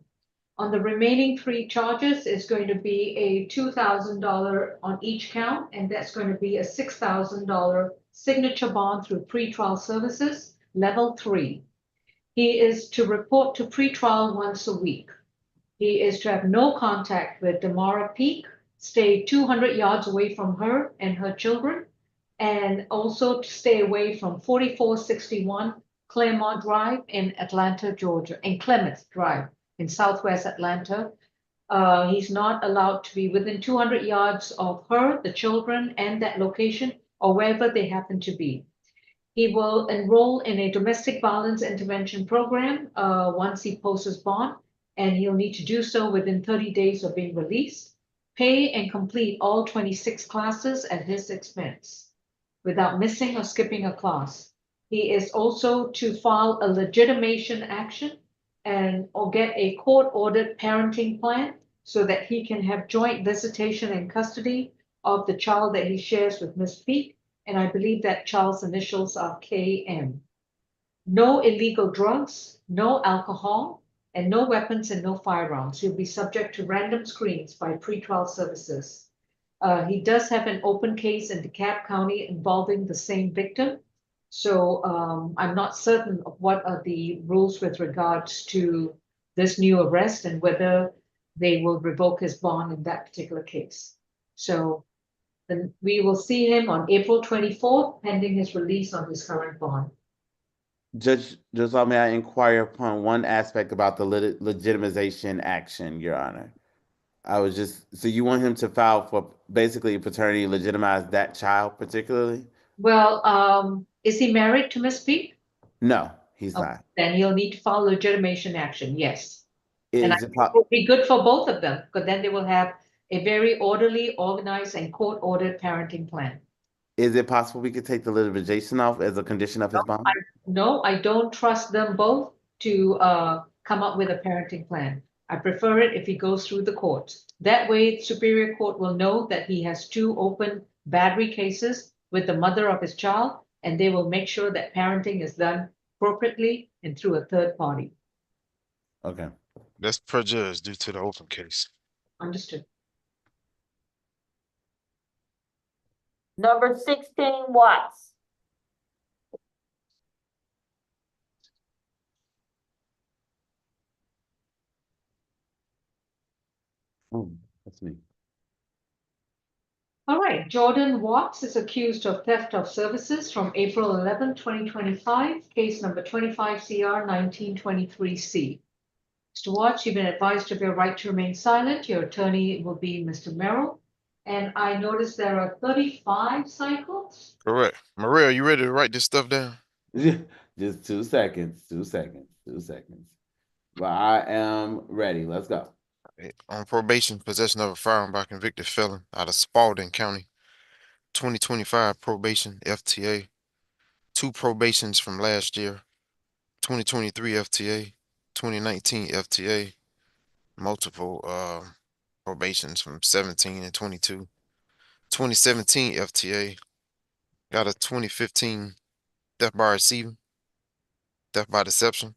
On the remaining 3 charges is going to be a $2,000 on each count, and that's going to be a $6,000 signature bond through pretrial services, level 3. He is to report to pretrial once a week. He is to have no contact with Damara Peak, stay 200 yards away from her and her children, and also to stay away from 4461 Claremont Drive in Atlanta, Georgia, and Clements Drive in Southwest Atlanta. He's not allowed to be within 200 yards of her, the children, and that location, or wherever they happen to be. He will enroll in a domestic violence intervention program once he posts his bond, and he'll need to do so within 30 days of being released. Pay and complete all 26 classes at his expense without missing or skipping a class. He is also to file a legitimation action or get a court-ordered parenting plan so that he can have joint visitation and custody of the child that he shares with Ms. Peak, and I believe that child's initials are KM. No illegal drugs, no alcohol, and no weapons and no firearms. He'll be subject to random screens by pretrial services. He does have an open case in DeKalb County involving the same victim. So I'm not certain of what are the rules with regards to this new arrest and whether they will revoke his bond in that particular case. So then we will see him on April 24th, pending his release on his current bond. Judge, may I inquire upon one aspect about the legitimization action, Your Honor? So you want him to file for basically paternity, legitimize that child particularly? Well, is he married to Miss Peak? No, he's not. Then he'll need to file legitimation action, yes. And I Is it think it will be good for both of them, because then they will have a very orderly, organized, and court-ordered parenting plan. Is it possible we could take the litigation off as a condition of his bond? No, I don't trust them both to come up with a parenting plan. I prefer it if he goes through the courts. That way, Superior Court will know that he has 2 open battery cases with the mother of his child, and they will make sure that parenting is done appropriately and through a third party. Okay. That's prejudged due to the open case. Understood. Number 16, Watts. Oh, that's me. All right, Jordan Watts is accused of theft of services from April 11, 2025, case number 25 CR 1923C. Mr. Watts, you've been advised of your right to remain silent. Your attorney will be Mr. Merrill. And I noticed there are 35 cycles. Correct. Maria, you ready to write this stuff down? Just 2 seconds, 2 seconds, 2 seconds. Well, I am ready. Let's go. On probation, possession of a firearm by a convicted felon out of Spalding County. 2025 probation, FTA. 2 probations from last year. 2023 FTA. 2019 FTA. Multiple probations from 17 and 22. 2017 FTA. Got a 2015 theft by receiving, theft by deception,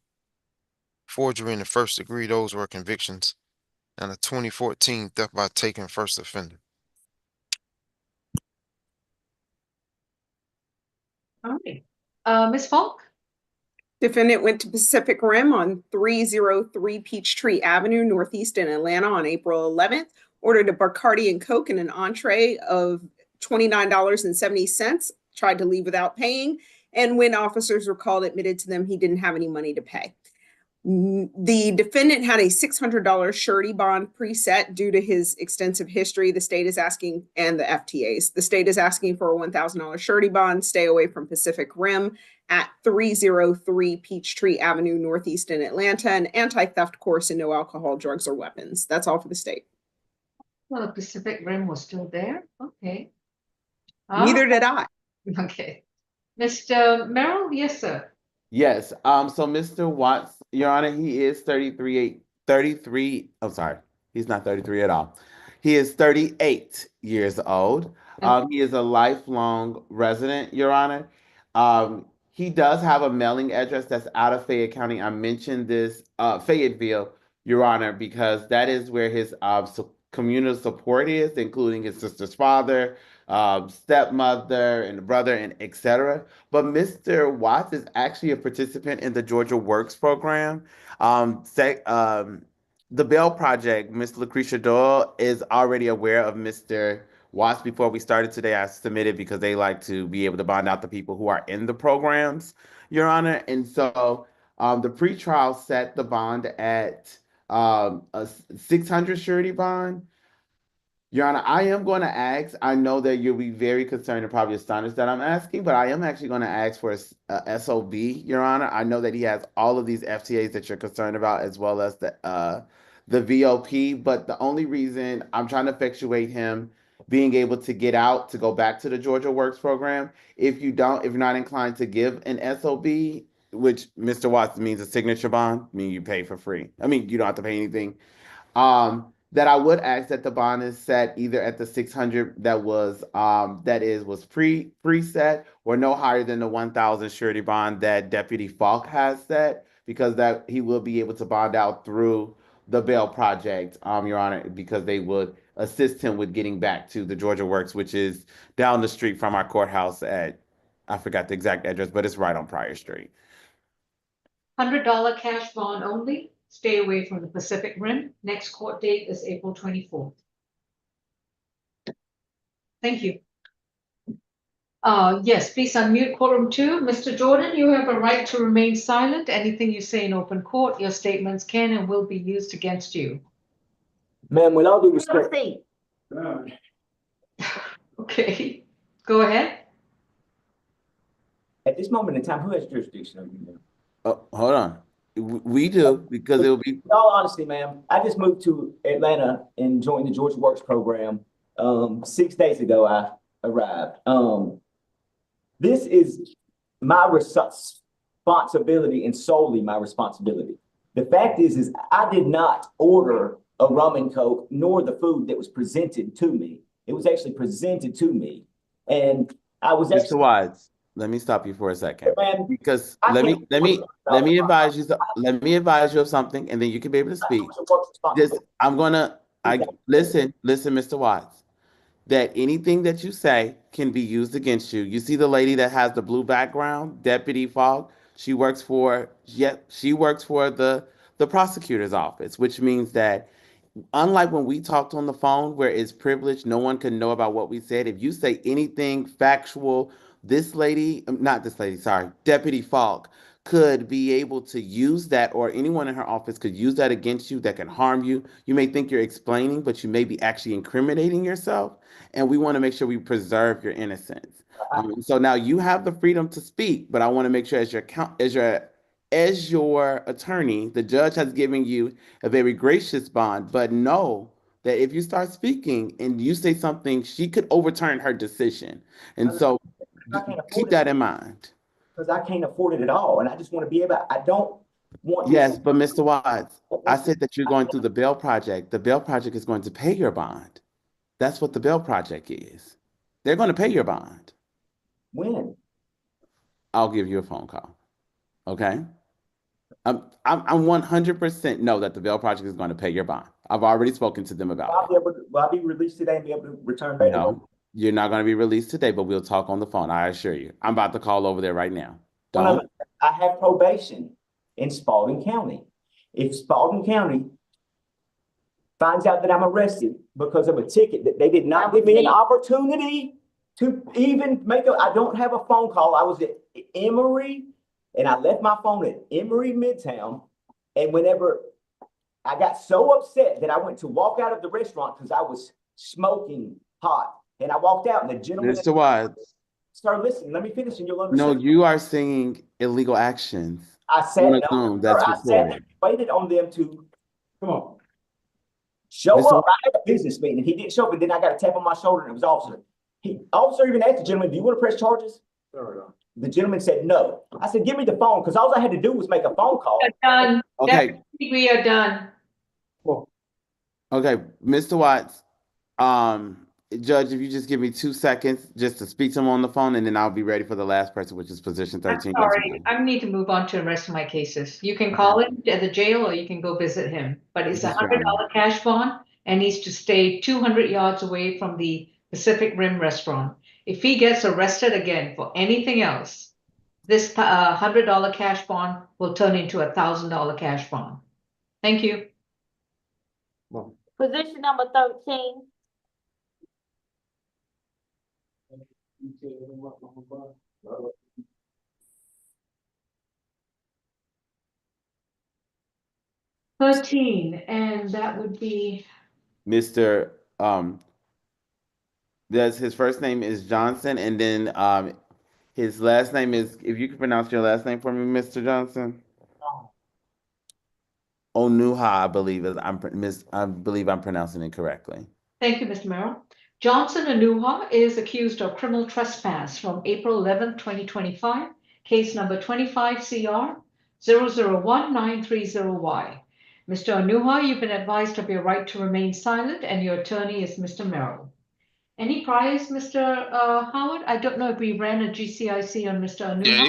forgery in the first degree. Those were convictions. And a 2014 theft by taking first offender. All right. Ms. Falk? Defendant went to Pacific Rim on 303 Peachtree Avenue, Northeast in Atlanta on April 11th, ordered a Bacardi and Coke and an entree of $29.70, tried to leave without paying, and when officers were called, admitted to them he didn't have any money to pay. The defendant had a $600 surety bond preset due to his extensive history. The state is asking, and the FTAs, the state is asking for a $1,000 surety bond, stay away from Pacific Rim at 303 Peachtree Avenue Northeast in Atlanta, an anti-theft course and no alcohol, drugs, or weapons. That's all for the state. Well, the Pacific Rim was still there. Okay. Neither did I. Okay. Mr. Merrill, yes, sir. Yes, so Mr. Watts, Your Honor, he is 33, I'm sorry, he's not 33 at all. He is 38 years old. He is a lifelong resident, Your Honor. He does have a mailing address that's out of Fayette County. I mentioned this, Fayetteville, Your Honor, because that is where his communal support is, including his sister's father, stepmother, and brother, and etc. But Mr. Watts is actually a participant in the Georgia Works program. The Bell Project, Ms. Lucretia Doyle is already aware of Mr. Watts. Before we started today, I submitted because they like to be able to bond out the people who are in the programs, Your Honor. And so the pretrial set the bond at a 600 surety bond. Your Honor, I am going to ask, I know that you'll be very concerned and probably astonished that I'm asking, but I am actually going to ask for a SOB, Your Honor. I know that he has all of these FTAs that you're concerned about, as well as the VOP, but the only reason I'm trying to effectuate him being able to get out, to go back to the Georgia Works program, if you're not inclined to give an SOB, which Mr. Watts means a signature bond, I mean you pay for free. I mean, you don't have to pay anything. That I would ask that the bond is set either at the 600 that was preset, or no higher than the 1,000 surety bond that Deputy Falk has set, because that he will be able to bond out through the Bell Project, Your Honor, because they would assist him with getting back to the Georgia Works, which is down the street from our courthouse at, I forgot the exact address, but it's right on Pryor Street. $100 cash bond only. Stay away from the Pacific Rim. Next court date is April 24th. Thank you. Yes, please unmute quorum 2. Mr. Jordan, you have a right to remain silent. Anything you say in open court, your statements can and will be used against you. Ma'am, with all due respect, Okay, go ahead. at this moment in time, who has jurisdiction over you? Oh, hold on. We do, because it will be. In all honesty, ma'am, I just moved to Atlanta and joined the Georgia Works program. 6 days ago, I arrived. This is my responsibility and solely my responsibility. The fact is I did not order a rum and coke, nor the food that was presented to me. It was actually presented to me, and I was Mr. Watts, let me stop you for a second, man, because let me advise you. Let me advise you of something, and then you can be able to speak. Listen, Mr. Watts. That anything that you say can be used against you. You see the lady that has the blue background, Deputy Falk. She works for the prosecutor's office, which means that unlike when we talked on the phone where it's privileged, no one can know about what we said. If you say anything factual, Deputy Falk could be able to use that, or anyone in her office could use that against you that can harm you. You may think you're explaining, but you may be actually incriminating yourself. And we want to make sure we preserve your innocence. So now you have the freedom to speak, but I want to make sure as your attorney, the judge has given you a very gracious bond, but know that if you start speaking and you say something, she could overturn her decision. And so keep that in mind. Because I can't afford it at all, and I just want to be able. I don't want. Yes, but Mr. Watts, I said that you're going through the Bell Project. The Bell Project is going to pay your bond. That's what the Bell Project is. They're going to pay your bond. When? I'll give you a phone call. Okay. I'm 100% know that the Bell Project is going to pay your bond. I've already spoken to them about it. Will I be released today and be able to return back? No, you're not going to be released today, but we'll talk on the phone. I assure you. I'm about to call over there right now. Don't. I have probation in Spalding County. If Spalding County finds out that I'm arrested because of a ticket, that they did not give me an opportunity to even I don't have a phone call. I was at Emory, and I left my phone at Emory Midtown. And whenever I got so upset that I went to walk out of the restaurant because I was smoking hot. And I walked out, and the gentleman. Mr. Watts, Sir, listen, let me finish and you'll No, understand. you are singing illegal actions I said, on a no, song sir, that's I said that recorded. we waited on them to, come on. Show Mr. up. I had a business meeting and he didn't show up, and then I got a tap on my shoulder and it was officer. Officer even asked the gentleman, do you want to press charges? The gentleman said no. I said, give me the phone, because all I had to do was make a phone call. Done. Okay, Deputy, we are done. okay, Mr. Watts, Judge, if you just give me 2 seconds just to speak to him on the phone, and then I'll be ready for the last person, which is position I'm 13. sorry, I need to move on to the rest of my cases. You can call him at the jail or you can go visit him, but it's Yes, Your $100 cash bond and needs to stay 200 yards away from the Pacific Rim restaurant. If he gets arrested again for anything else, this $100 cash bond will turn into a $1,000 cash bond. Thank you. Position number 13. $13, and that would be Mr. His first name is Johnson, and then his last name is, if you can pronounce your last name for me, Mr. Johnson. Onuha, I believe I believe I'm pronouncing it correctly. Thank you, Mr. Merrill. Johnson Anuha is accused of criminal trespass from April 11, 2025, case number 25 CR 001-930Y. Mr. Anuha, you've been advised of your right to remain silent, and your attorney is Mr. Merrill. Any priors, Mr. Howard? I don't know if we ran a GCIC on Mr. Anuha. Yeah,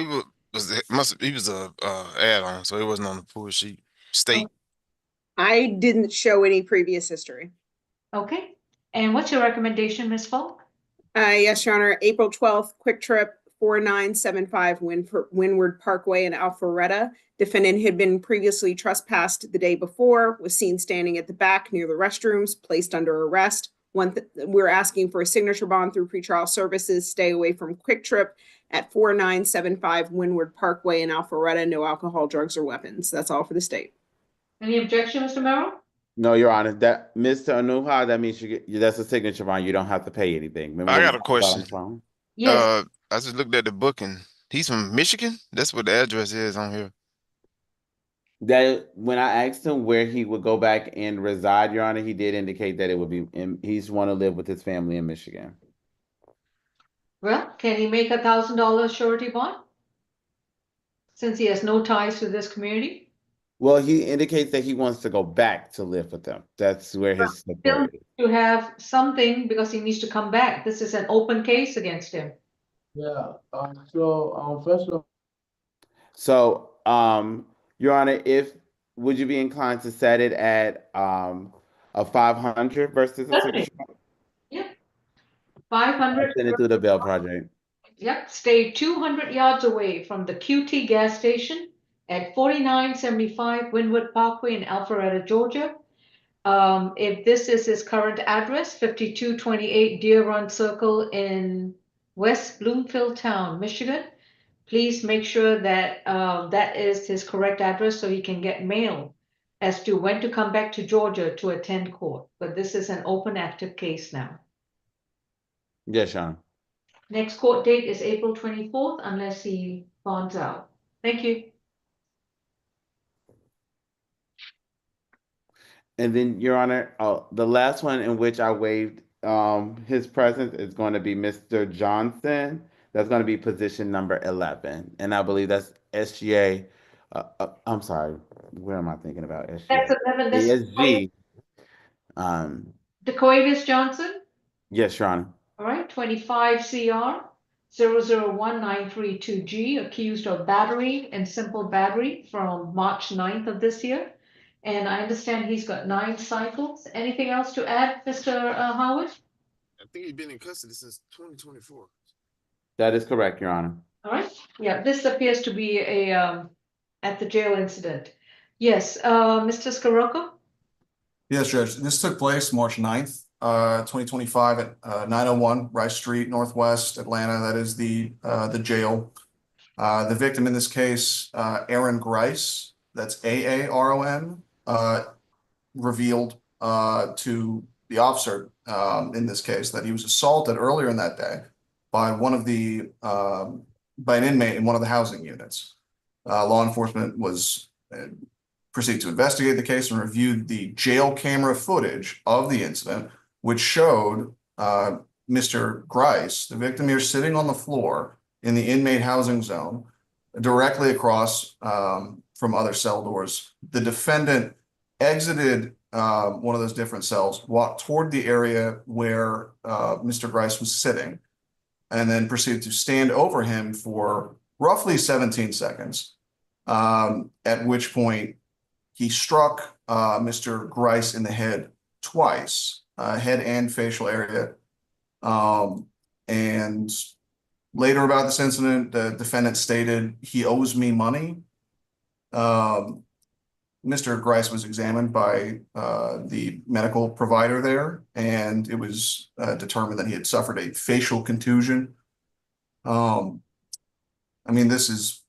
he was a add-on, so it wasn't on the full sheet. State. I didn't show any previous history. Okay. And what's your recommendation, Ms. Falk? Yes, Your Honor, April 12th, Quick Trip 4975 Windward Parkway in Alpharetta. Defendant had been previously trespassed the day before, was seen standing at the back near the restrooms, placed under arrest. We're asking for a signature bond through pretrial services. Stay away from Quick Trip at 4975 Windward Parkway in Alpharetta. No alcohol, drugs, or weapons. That's all for the state. Any objection, Mr. Merrill? No, Your Honor, that Mr. Anuha, that means that's a signature bond. You don't have to pay anything. Remember I when got we a talked about on question. the phone? Yes. I just looked at the booking. He's from Michigan? That's what the address is on here. That when I asked him where he would go back and reside, Your Honor, he did indicate that it would be he's want to live with his family in Michigan. Well, can he make $1,000 surety bond? Since he has no ties to this community? Well, he indicates that he wants to go back to live with them. That's where his Still support is. to have something because he needs to come back. This is an open case against him. Yeah, first of So, Your Honor, would you be inclined to set it at a 500 versus a Certainly. signature? Yep. 500. Send it through the Bell Project. Yep. Stay 200 yards away from the QT gas station at 4975 Windward Parkway in Alpharetta, Georgia. If this is his current address, 5228 Deer Run Circle in West Bloomfield Town, Michigan, please make sure that that is his correct address so he can get mail as to when to come back to Georgia to attend court. But this is an open active case now. Yes, Your Honor. Next court date is April 24th unless he bonds out. Thank you. And then, Your Honor, the last one in which I waived his presence is going to be Mr. Johnson. That's going to be position number 11. And I believe that's SGA. I'm sorry. Where am I thinking about SGA? That's 11. That's ASG. DeCoivis Johnson. Yes, Your Honor. All right, 25 CR 001-932G, accused of battery and simple battery from March 9th of this year. And I understand he's got 9 cycles. Anything else to add, Mr. Howard? I think he's been in custody since 2024. That is correct, Your Honor. All right. Yeah, this appears to be a at the jail incident. Yes, Mr. Scirocco? Yes, Judge. This took place March 9th, 2025 at 901 Rice Street, Northwest Atlanta. That is the jail. The victim in this case, Aaron Grice, that's AARON, revealed to the officer in this case that he was assaulted earlier in that day by by an inmate in one of the housing units. Law enforcement was proceeded to investigate the case and reviewed the jail camera footage of the incident, which showed Mr. Grice, the victim here, sitting on the floor in the inmate housing zone, directly across from other cell doors. The defendant exited one of those different cells, walked toward the area where Mr. Grice was sitting, and then proceeded to stand over him for roughly 17 seconds, at which point he struck Mr. Grice in the head twice, head and facial area. And later about this incident, the defendant stated, "He owes me money." Mr. Grice was examined by the medical provider there, and it was determined that he had suffered a facial contusion. I mean,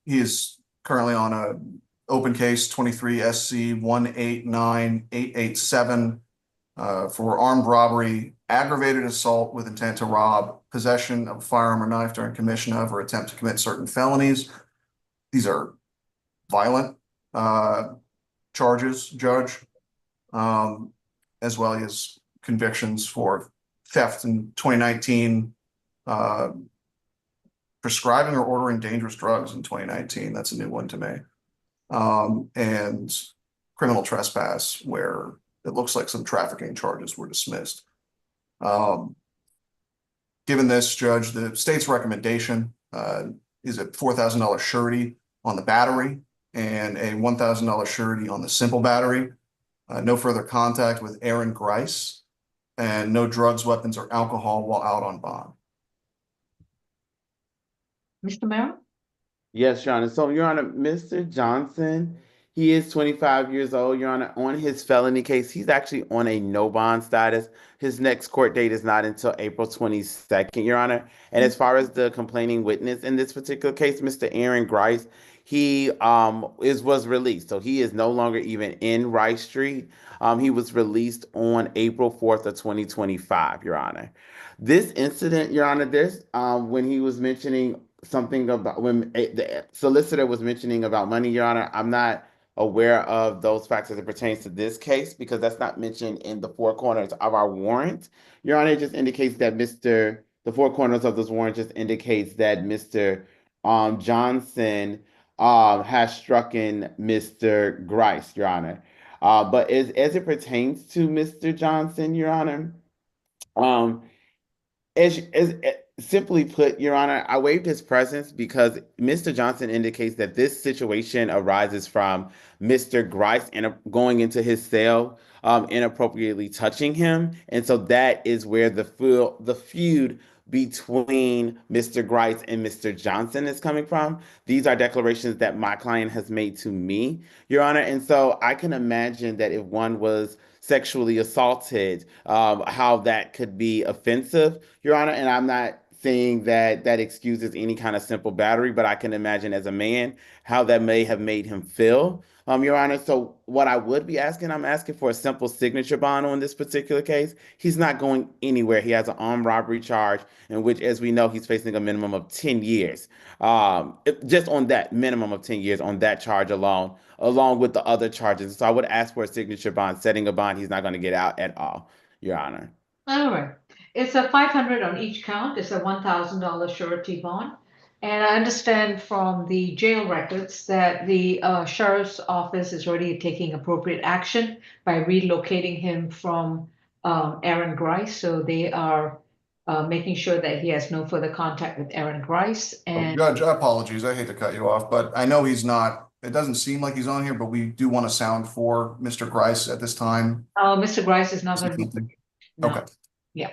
he is currently on a open case 23 SC 189887 for armed robbery, aggravated assault with intent to rob, possession of a firearm or knife during commission of or attempt to commit certain felonies. These are violent charges, Judge, as well as convictions for theft in 2019, prescribing or ordering dangerous drugs in 2019. That's a new one to me. And criminal trespass, where it looks like some trafficking charges were dismissed. Given this, Judge, the state's recommendation is a $4,000 surety on the battery and a $1,000 surety on the simple battery. No further contact with Aaron Grice, and no drugs, weapons, or alcohol while out on bond. Mr. Merrill? Yes, Your Honor. So, Your Honor, Mr. Johnson, he is 25 years old, Your Honor. On his felony case, he's actually on a no bond status. His next court date is not until April 22nd, Your Honor. And as far as the complaining witness in this particular case, Mr. Aaron Grice, he was released. So he is no longer even in Rice Street. He was released on April 4th of 2025, Your Honor. This incident, Your Honor, when he was mentioning something about when the solicitor was mentioning about money, Your Honor, I'm not aware of those facts as it pertains to this case because that's not mentioned in the four corners of our warrant. Your Honor, it just indicates that the four corners of this warrant just indicates that Mr. Johnson has struck in Mr. Grice, Your Honor. But as it pertains to Mr. Johnson, Your Honor, as simply put, Your Honor, I waived his presence because Mr. Johnson indicates that this situation arises from Mr. Grice going into his cell, inappropriately touching him, and so that is where the feud between Mr. Grice and Mr. Johnson is coming from. These are declarations that my client has made to me, Your Honor, and so I can imagine that if one was sexually assaulted, how that could be offensive, Your Honor. And I'm not saying that excuses any kind of simple battery, but I can imagine as a man how that may have made him feel, Your Honor. So what I would be asking, I'm asking for a simple signature bond on this particular case. He's not going anywhere. He has an armed robbery charge in which, as we know, he's facing a minimum of 10 years. Just on that minimum of 10 years on that charge alone with the other charges. So I would ask for a signature bond. Setting a bond, he's not going to get out at all, Your Honor. All right. It's a 500 on each count. It's a $1,000 surety bond. And I understand from the jail records that the sheriff's office is already taking appropriate action by relocating him from Aaron Grice. So they are making sure that he has no further contact with Aaron Grice. And Judge, apologies, I hate to cut you off, but I know he's not, it doesn't seem like he's on here, but we do want to sound for Mr. Grice at this time. Mr. Grice is not going to be. No. Okay. Yeah.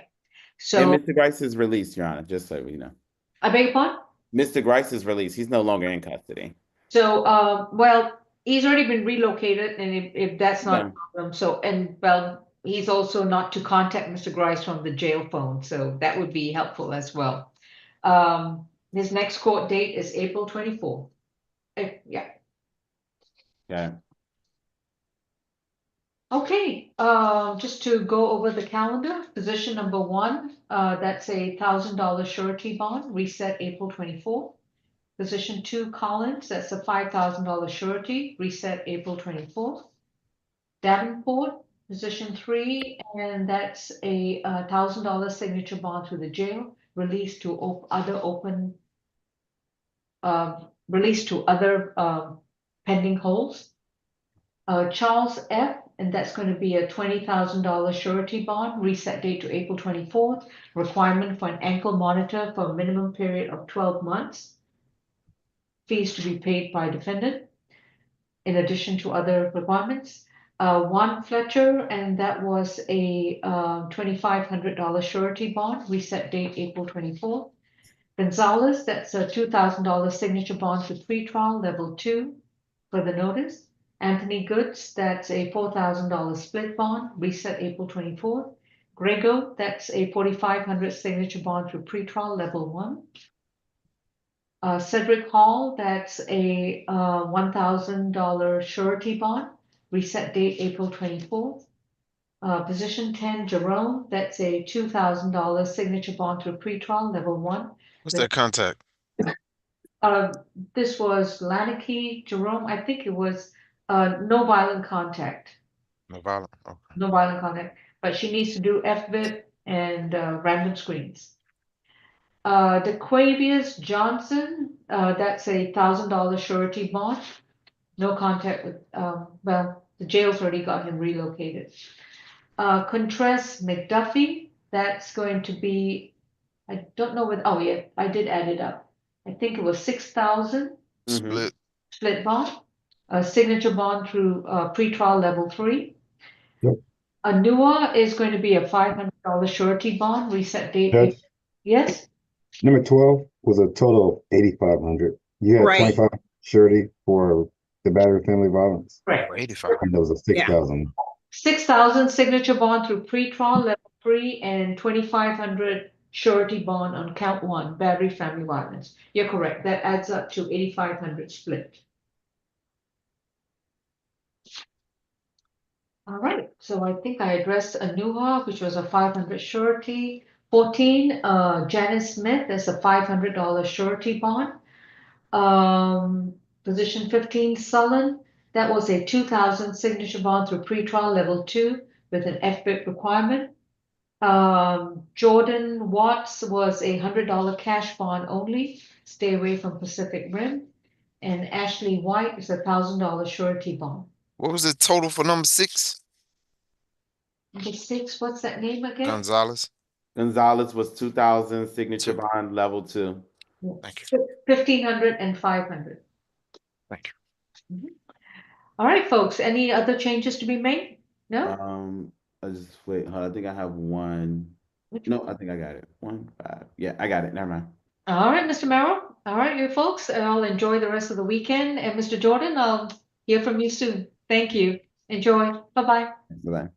And So Mr. Grice is released, Your Honor, just so we know. I beg your pardon? Mr. Grice is released. He's no longer in custody. So, well, he's already been relocated, and if that's not a problem, so, and well, he's also not to contact Mr. Grice from the jail phone, so that would be helpful as well. His next court date is April 24th. Yeah. Okay. Okay, just to go over the calendar, position number 1, that's a $1,000 surety bond, reset April 24th. Position 2, Collins, that's a $5,000 surety, reset April 24th. Davenport, position 3, and that's a $1,000 signature bond through the jail, released to other pending holds. Charles F., and that's going to be a $20,000 surety bond, reset date to April 24th, requirement for an ankle monitor for a minimum period of 12 months. Fees to be paid by defendant, in addition to other requirements. Juan Fletcher, and that was a $2,500 surety bond, reset date April 24th. Gonzalez, that's a $2,000 signature bond for pretrial level 2 for the notice. Anthony Goods, that's a $4,000 split bond, reset April 24th. Grego, that's a $4,500 signature bond for pretrial level 1. Cedric Hall, that's a $1,000 surety bond, reset date April 24th. Position 10, Jerome, that's a $2,000 signature bond for pretrial level 1. What's that contact? This was Lanicky, Jerome, I think it was no violent contact. No violent. Okay. No violent contact, but she needs to do FVIP and random screens. DeQuavius Johnson, that's a $1,000 surety bond. No contact with, well, the jail's already got him relocated. Contress McDuffie, that's going to be, I don't know what, oh yeah, I did add it up. I think it was 6,000 Split. split bond, a signature bond through pretrial level 3. Yep. Anua is going to be a $500 surety bond, reset date. Judge? Yes, Number 12 was a total of 8,500. You had Right. 25 surety for the battery family violence, right. 85. and there was a 6,000. 6,000 signature bond through pretrial level 3 and 2,500 surety bond on count 1, battery family violence. You're correct. That adds up to 8,500 split. All right, so I think I addressed Anuha, which was a 500 surety. 14, Janice Smith, that's a $500 surety bond. Position 15, Sullen, that was a 2,000 signature bond through pretrial level 2 with an FBIP requirement. Jordan Watts was a $100 cash bond only, stay away from Pacific Rim. And Ashley White is a $1,000 surety bond. What was the total for number 6? Number 6, what's that name again? Gonzalez. Gonzalez was 2,000 signature bond level 2. Thank you. 1,500 and 500. Thank you. All right, folks, any other changes to be made? No? I just wait, hold on, I think I have one. No, I think I got it. 1, 5. Yeah, I got it. Never mind. All right, Mr. Merrill. All right, you folks, I'll enjoy the rest of the weekend. And Mr. Jordan, I'll hear from you soon. Thank you. Enjoy. Bye-bye. Bye-bye.